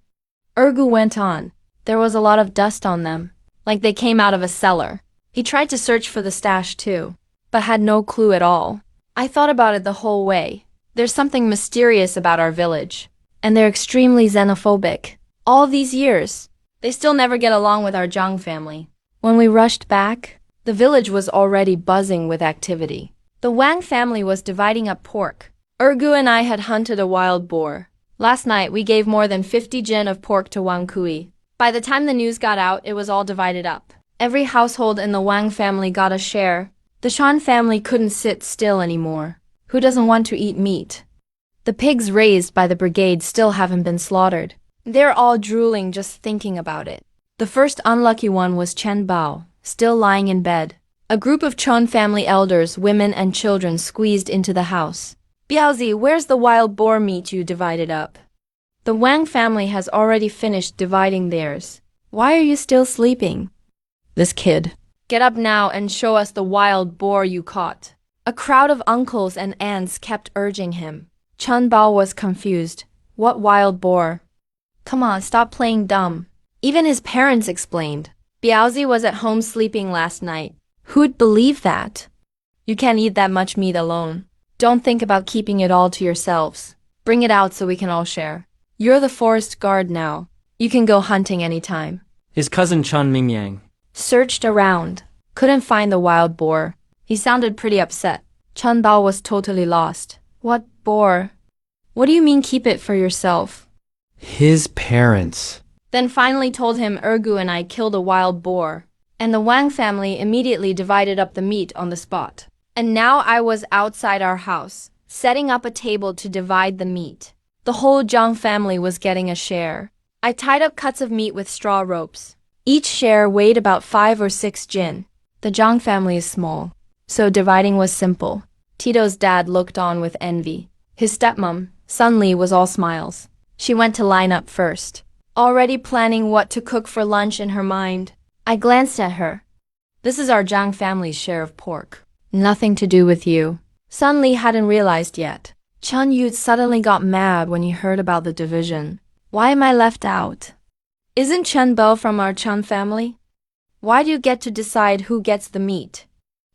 Ergu went on. There was a lot of dust on them, like they came out of a cellar. He tried to search for the stash too, but had no clue at all. I thought about it the whole way. There's something mysterious about our village, and they're extremely xenophobic. All these years, they still never get along with our Zhang family. When we rushed back, the village was already buzzing with activity. The Wang family was dividing up pork. Ergu and I had hunted a wild boar. Last night, we gave more than 50 jin of pork to Wang Kui. By the time the news got out, it was all divided up. Every household in the Wang family got a share. The Shan family couldn't sit still anymore. Who doesn't want to eat meat? The pigs raised by the brigade still haven't been slaughtered. They're all drooling just thinking about it. The first unlucky one was Chen Bao, still lying in bed. A group of Chun family elders, women and children squeezed into the house. Biaozi, where's the wild boar meat you divided up? The Wang family has already finished dividing theirs. Why are you still sleeping? This kid. Get up now and show us the wild boar you caught. A crowd of uncles and aunts kept urging him. Chen Bao was confused. What wild boar? Come on, stop playing dumb. Even his parents explained. Biaozi was at home sleeping last night. Who'd believe that? You can't eat that much meat alone. Don't think about keeping it all to yourselves. Bring it out so we can all share. You're the forest guard now. You can go hunting anytime. His cousin Chun Mingyang. Searched around. Couldn't find the wild boar. He sounded pretty upset. Chen Bao was totally lost. What boar? What do you mean keep it for yourself? His parents. Then finally told him Ergu and I killed a wild boar, and the Wang family immediately divided up the meat on the spot. And now I was outside our house, setting up a table to divide the meat. The whole Zhang family was getting a share. I tied up cuts of meat with straw ropes. Each share weighed about 5 or 6 jin. The Zhang family is small, so dividing was simple. Tito's dad looked on with envy. His stepmom, Sun Li, was all smiles. She went to line up first, already planning what to cook for lunch in her mind. I glanced at her. This is our Zhang family's share of pork. Nothing to do with you. Sun Li hadn't realized yet. Chun Yu suddenly got mad when he heard about the division. Why am I left out? Isn't Chen Bo from our Chun family? Why do you get to decide who gets the meat?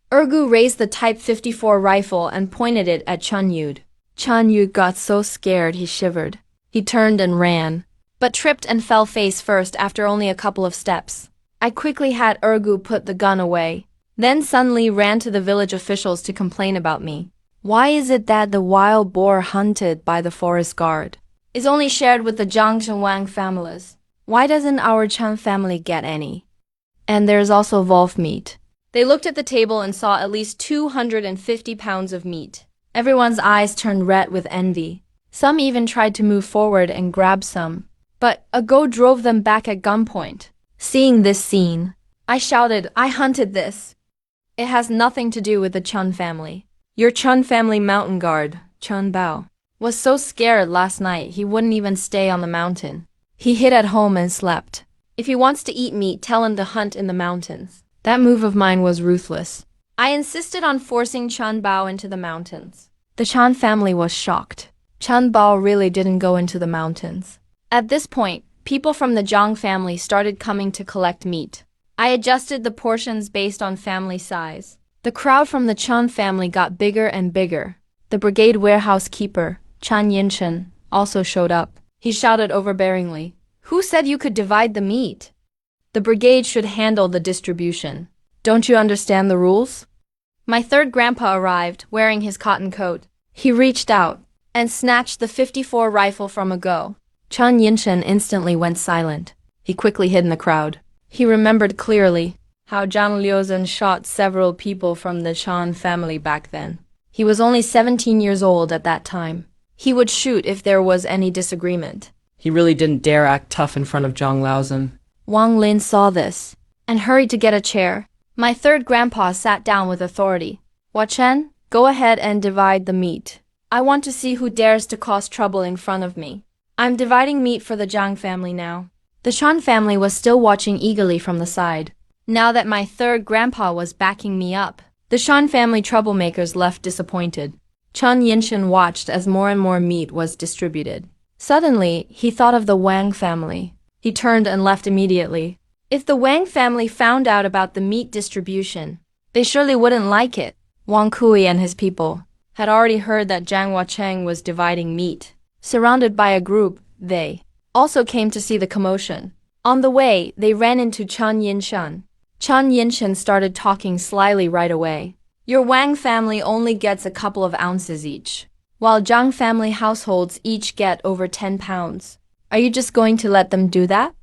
Ergu raised the Type 54 rifle and pointed it at Chun Yud. Chun Yud got so scared he shivered. He turned and ran, but tripped and fell face first after only a couple of steps. I quickly had Ergu put the gun away. Then suddenly ran to the village officials to complain about me. Why is it that the wild boar hunted by the forest guard is only shared with the Zhang and Wang families? Why doesn't our Chen family get any? And there's also wolf meat. They looked at the table and saw at least 250 pounds of meat. Everyone's eyes turned red with envy. Some even tried to move forward and grab some, but a goat drove them back at gunpoint. Seeing this scene, I shouted, "I hunted this. It has nothing to do with the Chun family." Your Chun family mountain guard, Chun Bao, was so scared last night he wouldn't even stay on the mountain. He hid at home and slept. If he wants to eat meat, tell him to hunt in the mountains. That move of mine was ruthless. I insisted on forcing Chun Bao into the mountains. The Chan family was shocked. Chun Bao really didn't go into the mountains. At this point, people from the Zhang family started coming to collect meat. I adjusted the portions based on family size. The crowd from the Chun family got bigger and bigger. The brigade warehouse keeper, Chan Yinshen, also showed up. He shouted overbearingly, "Who said you could divide the meat? The brigade should handle the distribution. Don't you understand the rules?" My third grandpa arrived, wearing his cotton coat. He reached out and snatched the 54 rifle from a go. Chan Yinshen instantly went silent. He quickly hid in the crowd. He remembered clearly how Zhang Liuzhen shot several people from the Chan family back then. He was only 17 years old at that time. He would shoot if there was any disagreement. He really didn't dare act tough in front of Zhang Liuzhen. Wang Lin saw this and hurried to get a chair. My third grandpa sat down with authority. "Hua Chen, go ahead and divide the meat. I want to see who dares to cause trouble in front of me. I'm dividing meat for the Zhang family now." The Chan family was still watching eagerly from the side. Now that my third grandpa was backing me up, the Chan family troublemakers left disappointed. Chan Yinshen watched as more and more meat was distributed. Suddenly, he thought of the Wang family. He turned and left immediately. If the Wang family found out about the meat distribution, they surely wouldn't like it. Wang Kui and his people had already heard that Zhang Huacheng was dividing meat. Surrounded by a group, they also came to see the commotion. On the way, they ran into Chan Yinshen. Chan Yinshen started talking slyly right away. "Your Wang family only gets a couple of ounces each, while Zhang family households each get over 10 pounds. Are you just going to let them do that?"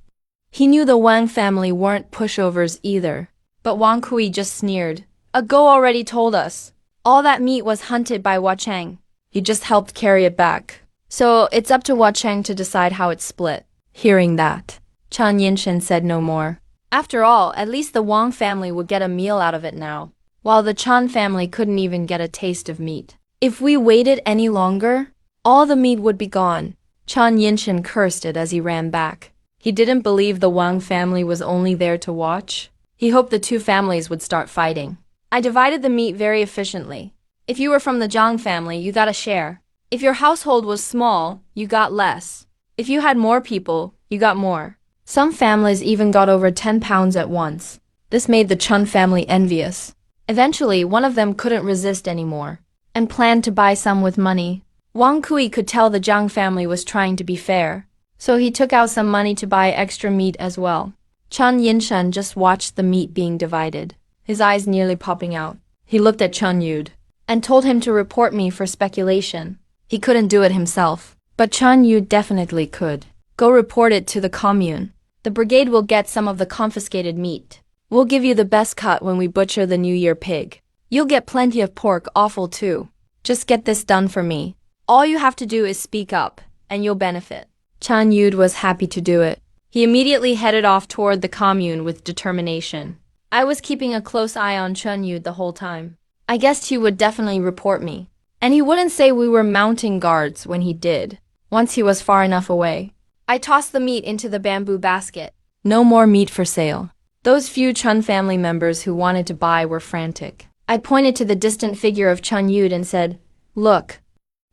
He knew the Wang family weren't pushovers either, but Wang Kui just sneered. "A go already told us. All that meat was hunted by Huacheng. He just helped carry it back. So it's up to Huacheng to decide how it's split." Hearing that, Chan Yinshen said no more. After all, at least the Wang family would get a meal out of it now, while the Chan family couldn't even get a taste of meat. If we waited any longer, all the meat would be gone. Chan Yinshen cursed it as he ran back. He didn't believe the Wang family was only there to watch. He hoped the two families would start fighting. I divided the meat very efficiently. If you were from the Zhang family, you got a share. If your household was small, you got less. If you had more people, you got more. Some families even got over 10 pounds at once. This made the Chun family envious. Eventually, one of them couldn't resist anymore and planned to buy some with money. Wang Kui could tell the Zhang family was trying to be fair, so he took out some money to buy extra meat as well. Chan Yinshen just watched the meat being divided, his eyes nearly popping out. He looked at Chun Yud and told him to report me for speculation. He couldn't do it himself, but Chun Yud definitely could. "Go report it to the commune. The brigade will get some of the confiscated meat. We'll give you the best cut when we butcher the New Year pig. You'll get plenty of pork offal too. Just get this done for me. All you have to do is speak up, and you'll benefit." Chan Yud was happy to do it. He immediately headed off toward the commune with determination. I was keeping a close eye on Chun Yud the whole time. I guessed he would definitely report me. And he wouldn't say we were mounting guards when he did, once he was far enough away. I tossed the meat into the bamboo basket. No more meat for sale. Those few Chun family members who wanted to buy were frantic. I pointed to the distant figure of Chun Yud and said, "Look,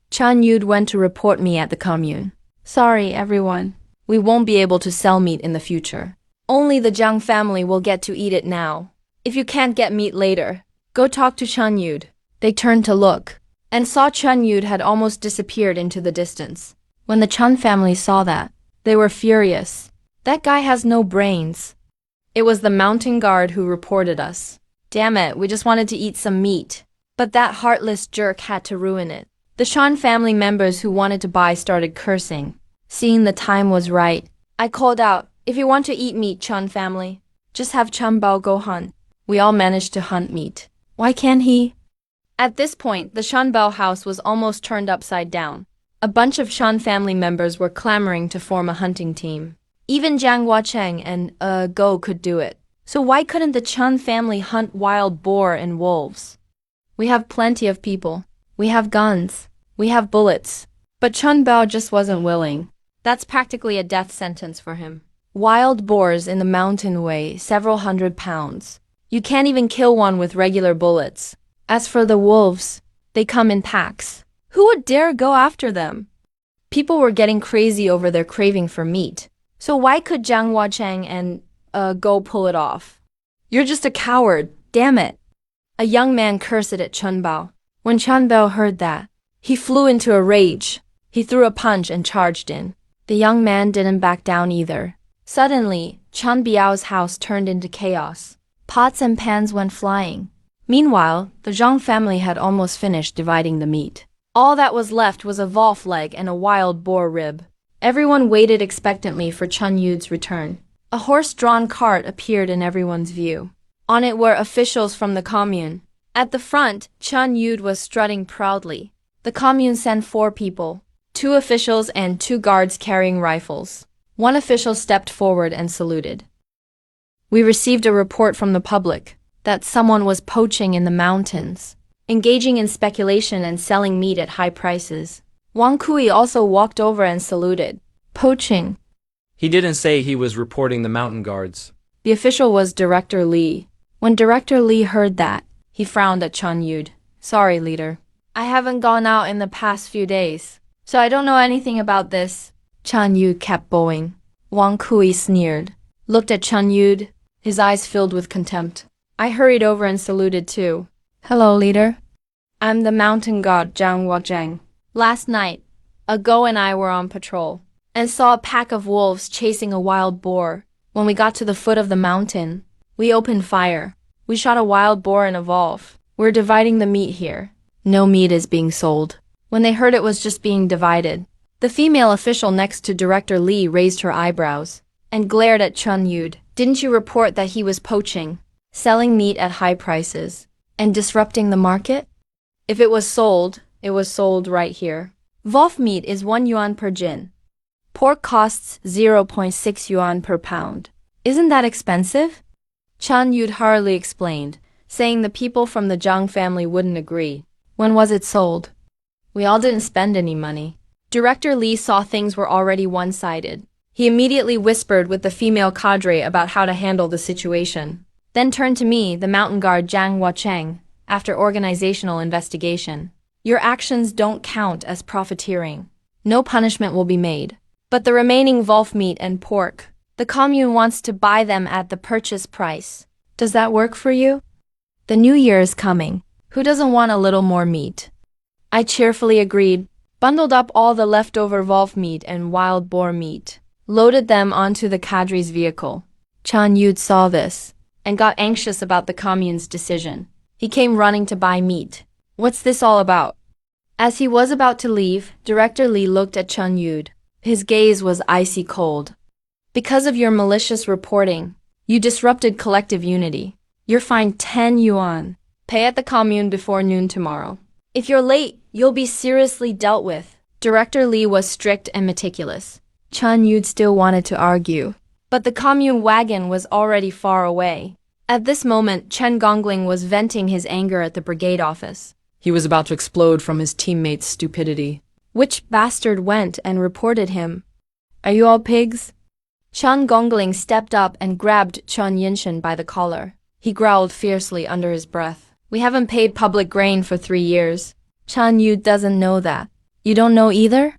Chun Yud went to report me at the commune. Sorry, everyone. We won't be able to sell meat in the future. Only the Zhang family will get to eat it now. If you can't get meat later, Go talk to Chun Yud. They turned to look, and saw Chun Yud had almost disappeared into the distance. When the Chun family saw that, they were furious. That guy has no brains. It was the mountain guard who reported us. Damn it, we just wanted to eat some meat. But that heartless jerk had to ruin it. The Chun family members who wanted to buy started cursing. Seeing the time was right, I called out, if you want to eat meat, Chun family, just have Chun Bao go hunt. We all managed to hunt meat. Why can't he? At this point, the Chun Bao house was almost turned upside down. A bunch of Chun family members were clamoring to form a hunting team. Even Jiang Huacheng and Go could do it. So why couldn't the Chun family hunt wild boar and wolves? We have plenty of people. We have guns. We have bullets. But Chun Bao just wasn't willing. That's practically a death sentence for him. Wild boars in the mountain weigh several hundred pounds. You can't even kill one with regular bullets. As for the wolves, they come in packs. Who would dare go after them? People were getting crazy over their craving for meat. So why could Jiang Huacheng and Go pull it off? You're just a coward, damn it. A young man cursed at Chun Bao. When Chun Bao heard that, he flew into a rage. He threw a punch and charged in. The young man didn't back down either. Suddenly, Chun Biao's house turned into chaos. Pots and pans went flying. Meanwhile, the Zhang family had almost finished dividing the meat. All that was left was a wolf leg and a wild boar rib. Everyone waited expectantly for Chun Yud's return. A horse-drawn cart appeared in everyone's view. On it were officials from the commune. At the front, Chun Yud was strutting proudly. The commune sent 4 people, 2 officials and 2 guards carrying rifles. One official stepped forward and saluted. We received a report from the public that someone was poaching in the mountains, engaging in speculation and selling meat at high prices. Wang Kui also walked over and saluted. Poaching. He didn't say he was reporting the mountain guards. The official was Director Li. When Director Li heard that, he frowned at Chun Yud. Sorry, leader. I haven't gone out in the past few days, so I don't know anything about this. Chun Yud kept bowing. Wang Kui sneered, looked at Chun Yud, his eyes filled with contempt. I hurried over and saluted too. Hello, leader. I'm the mountain god Jiang Huacheng. Last night, Go and I were on patrol and saw a pack of wolves chasing a wild boar. When we got to the foot of the mountain, we opened fire. We shot a wild boar and a wolf. We're dividing the meat here. No meat is being sold. When they heard it was just being divided, the female official next to Director Li raised her eyebrows and glared at Chun Yud. Didn't you report that he was poaching, selling meat at high prices, and disrupting the market? If it was sold right here. Wolf meat is 1 yuan per jin. Pork costs 0.6 yuan per pound. Isn't that expensive? Chun Yud hurriedly explained, saying the people from the Zhang family wouldn't agree. When was it sold? We all didn't spend any money. Director Li saw things were already one-sided. He immediately whispered with the female cadre about how to handle the situation, then turned to me, the mountain guard Jiang Huacheng, after organizational investigation. Your actions don't count as profiteering. No punishment will be made. But the remaining wolf meat and pork, the commune wants to buy them at the purchase price. Does that work for you? The new year is coming. Who doesn't want a little more meat? I cheerfully agreed, bundled up all the leftover wolf meat and wild boar meat, loaded them onto the cadre's vehicle. Chun Yud saw this and got anxious about the commune's decision. He came running to buy meat. What's this all about? As he was about to leave, Director Li looked at Chun Yud. His gaze was icy cold. Because of your malicious reporting, you disrupted collective unity. You're fined 10 yuan. Pay at the commune before noon tomorrow. If you're late, you'll be seriously dealt with. Director Li was strict and meticulous. Chun Yud still wanted to argue, but the commune wagon was already far away. At this moment, Chen Gongling was venting his anger at the brigade office. He was about to explode from his teammates' stupidity. Which bastard went and reported him? Are you all pigs? Chen Gongling stepped up and grabbed Chen Yinshen by the collar. He growled fiercely under his breath. We haven't paid public grain for 3 years. Chun Yud doesn't know that. You don't know either?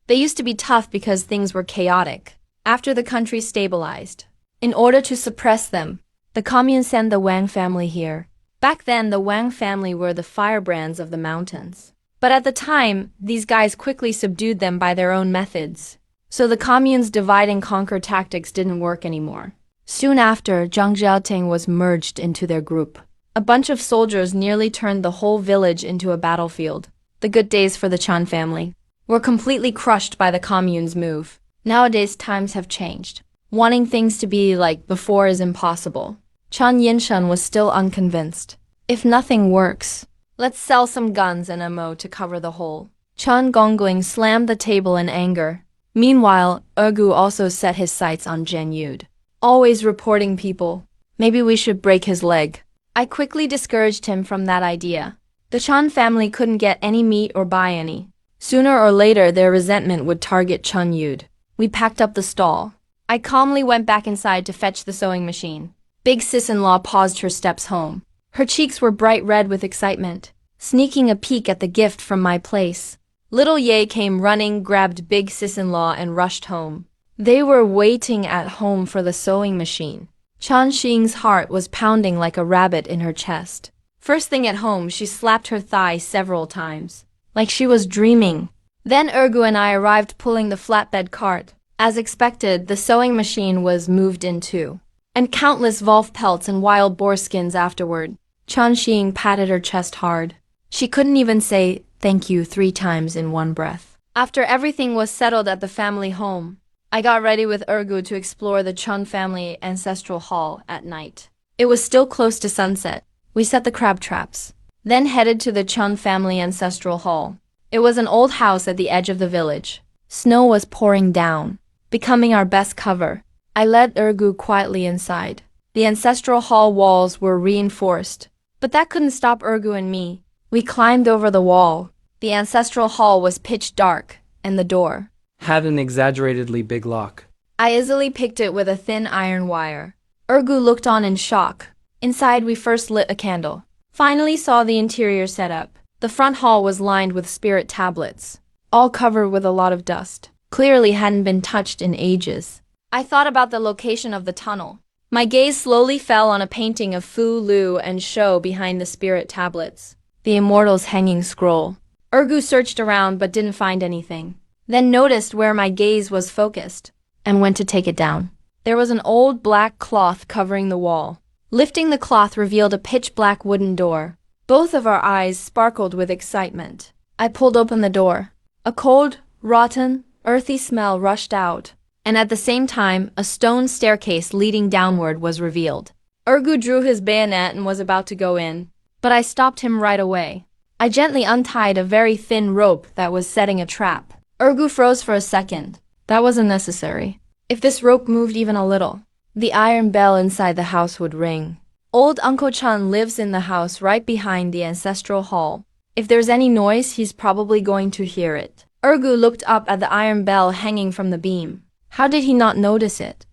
They used to be tough because things were chaotic. After the country stabilized, in order to suppress them, the commune sent the Wang family here. Back then, the Wang family were the firebrands of the mountains. But at the time, these guys quickly subdued them by their own methods. So the commune's divide and conquer tactics didn't work anymore. Soon after, Zhang Jiaoting was merged into their group. A bunch of soldiers nearly turned the whole village into a battlefield. The good days for the Chan family were completely crushed by the commune's move. Nowadays, times have changed. Wanting things to be like before is impossible. Chan Yinshan was still unconvinced. If nothing works, let's sell some guns and ammo to cover the hole. Chan Gongling slammed the table in anger. Meanwhile, Ergu also set his sights on Zhen Yud. Always reporting people. Maybe we should break his leg. I quickly discouraged him from that idea. The Chan family couldn't get any meat or buy any. Sooner or later, their resentment would target Chen Yud. We packed up the stall. I calmly went back inside to fetch the sewing machine. Big sis-in-law paused her steps home. Her cheeks were bright red with excitement, sneaking a peek at the gift from my place. Little Ye came running, grabbed big sis-in-law and rushed home. They were waiting at home for the sewing machine. Chan Xing's heart was pounding like a rabbit in her chest. First thing at home, she slapped her thigh several times, like she was dreaming. Then Ergu and I arrived pulling the flatbed cart. As expected, the sewing machine was moved in too, and countless wolf pelts and wild boar skins afterward. Chan Xing patted her chest hard. She couldn't even say thank you 3 times in one breath. After everything was settled at the family home, I got ready with Ergu to explore the Chun family ancestral hall at night. It was still close to sunset. We set the crab traps, then headed to the Chun family ancestral hall. It was an old house at the edge of the village. Snow was pouring down, becoming our best cover. I led Ergu quietly inside. The ancestral hall walls were reinforced, but that couldn't stop Ergu and me. We climbed over the wall. The ancestral hall was pitch dark, and the door Had an exaggeratedly big lock. I easily picked it with a thin iron wire. Ergu looked on in shock. Inside, we first lit a candle. Finally saw the interior setup. The front hall was lined with spirit tablets, all covered with a lot of dust. Clearly hadn't been touched in ages. I thought about the location of the tunnel. My gaze slowly fell on a painting of Fu Lu and Shou behind the spirit tablets, the immortal's hanging scroll. Ergu searched around but didn't find anything, then noticed where my gaze was focused, and went to take it down. There was an old black cloth covering the wall. Lifting the cloth revealed a pitch-black wooden door. Both of our eyes sparkled with excitement. I pulled open the door. A cold, rotten, earthy smell rushed out, and at the same time, a stone staircase leading downward was revealed. Ergu drew his bayonet and was about to go in, but I stopped him right away. I gently untied a very thin rope that was setting a trap. Ergu froze for a second. That wasn't necessary. If this rope moved even a little, the iron bell inside the house would ring. Old Uncle Chun lives in the house right behind the ancestral hall. If there's any noise, he's probably going to hear it. Ergu looked up at the iron bell hanging from the beam. How did he not notice it?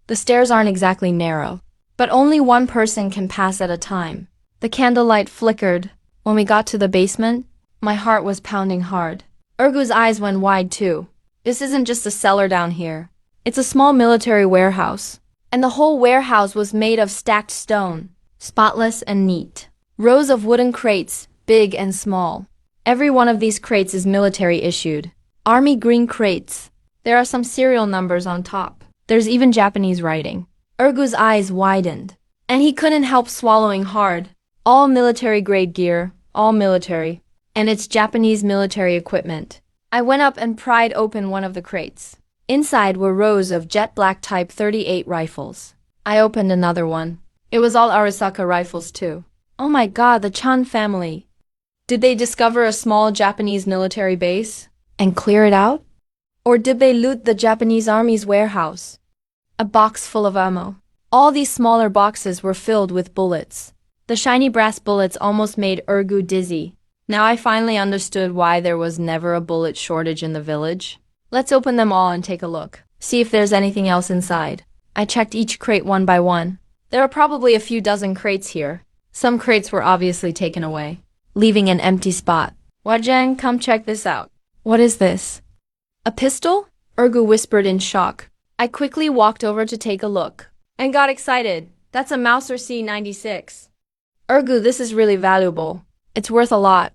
The stairs aren't exactly narrow, but only one person can pass at a time. The candlelight flickered. When we got to the basement, my heart was pounding hard. Ergu's eyes went wide too. This isn't just a cellar down here. It's a small military warehouse. And the whole warehouse was made of stacked stone, spotless and neat. Rows of wooden crates, big and small. Every one of these crates is military issued. Army green crates. There are some serial numbers on top. There's even Japanese writing. Ergu's eyes widened, and he couldn't help swallowing hard. All military grade gear, all military, and it's Japanese military equipment. I went up and pried open one of the crates. Inside were rows of jet black Type 38 rifles. I opened another one. It was all Arisaka rifles too. Oh my god, the Chan family. Did they discover a small Japanese military base and clear it out? Or did they loot the Japanese army's warehouse? A box full of ammo. All these smaller boxes were filled with bullets. The shiny brass bullets almost made Ergu dizzy. Now I finally understood why there was never a bullet shortage in the village. Let's open them all and take a look. See if there's anything else inside. I checked each crate one by one. There are probably a few dozen crates here. Some crates were obviously taken away, leaving an empty spot. Wajang, come check this out. What is this? A pistol? Ergu whispered in shock. I quickly walked over to take a look and got excited. That's a Mauser C96. Ergu, this is really valuable. It's worth a lot.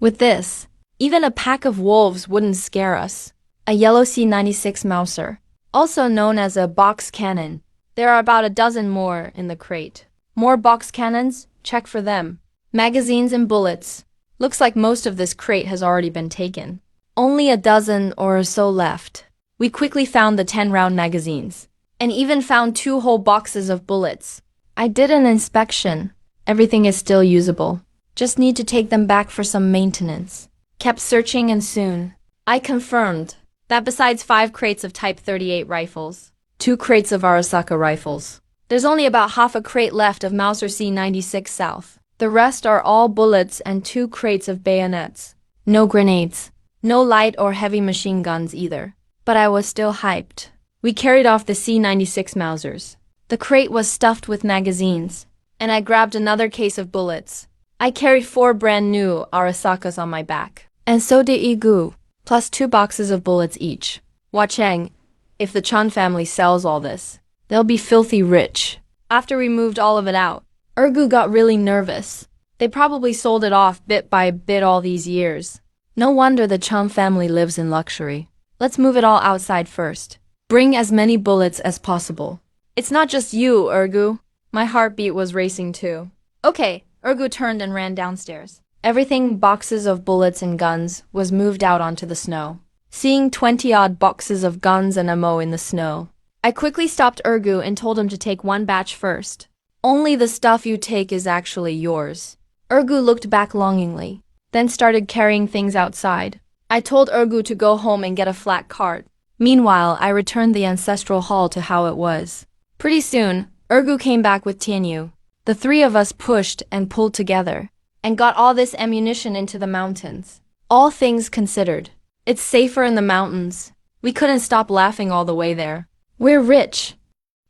With this, even a pack of wolves wouldn't scare us. A yellow C96 Mauser, also known as a box cannon. There are about a dozen more in the crate. More box cannons? Check for them. Magazines and bullets. Looks like most of this crate has already been taken. Only a dozen or so left. We quickly found the 10-round magazines, and even found 2 whole boxes of bullets. I did an inspection. Everything is still usable. Just need to take them back for some maintenance. Kept searching and soon, I confirmed that besides 5 crates of Type 38 rifles, 2 crates of Arasaka rifles, there's only about half a crate left of Mauser C96 South. The rest are all bullets and 2 crates of bayonets. No grenades. No light or heavy machine guns either. But I was still hyped. We carried off the C96 Mausers. The crate was stuffed with magazines, and I grabbed another case of bullets. I carried 4 brand new Arasakas on my back. And so did Igu, plus 2 boxes of bullets each. Wacheng, if the Chun family sells all this, they'll be filthy rich. After we moved all of it out, Ergu got really nervous. They probably sold it off bit by bit all these years. No wonder the Chun family lives in luxury. Let's move it all outside first. Bring as many bullets as possible. It's not just you, Ergu. My heartbeat was racing too. Okay, Ergu turned and ran downstairs. Everything, boxes of bullets and guns, was moved out onto the snow. Seeing 20-odd boxes of guns and ammo in the snow, I quickly stopped Ergu and told him to take 1 batch first. Only the stuff you take is actually yours. Ergu looked back longingly, then started carrying things outside. I told Ergu to go home and get a flat cart. Meanwhile, I returned the ancestral hall to how it was. Pretty soon, Ergu came back with Tianyu. The 3 of us pushed and pulled together, and got all this ammunition into the mountains. All things considered, it's safer in the mountains. We couldn't stop laughing all the way there. We're rich.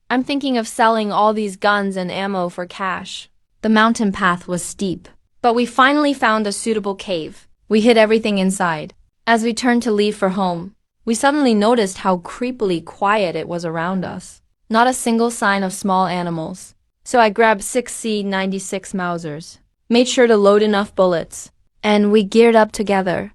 I'm thinking of selling all these guns and ammo for cash. The mountain path was steep, but we finally found a suitable cave. We hid everything inside. As we turned to leave for home, we suddenly noticed how creepily quiet it was around us. Not a single sign of small animals. So I grabbed 6 C96 Mausers, made sure to load enough bullets, and we geared up together.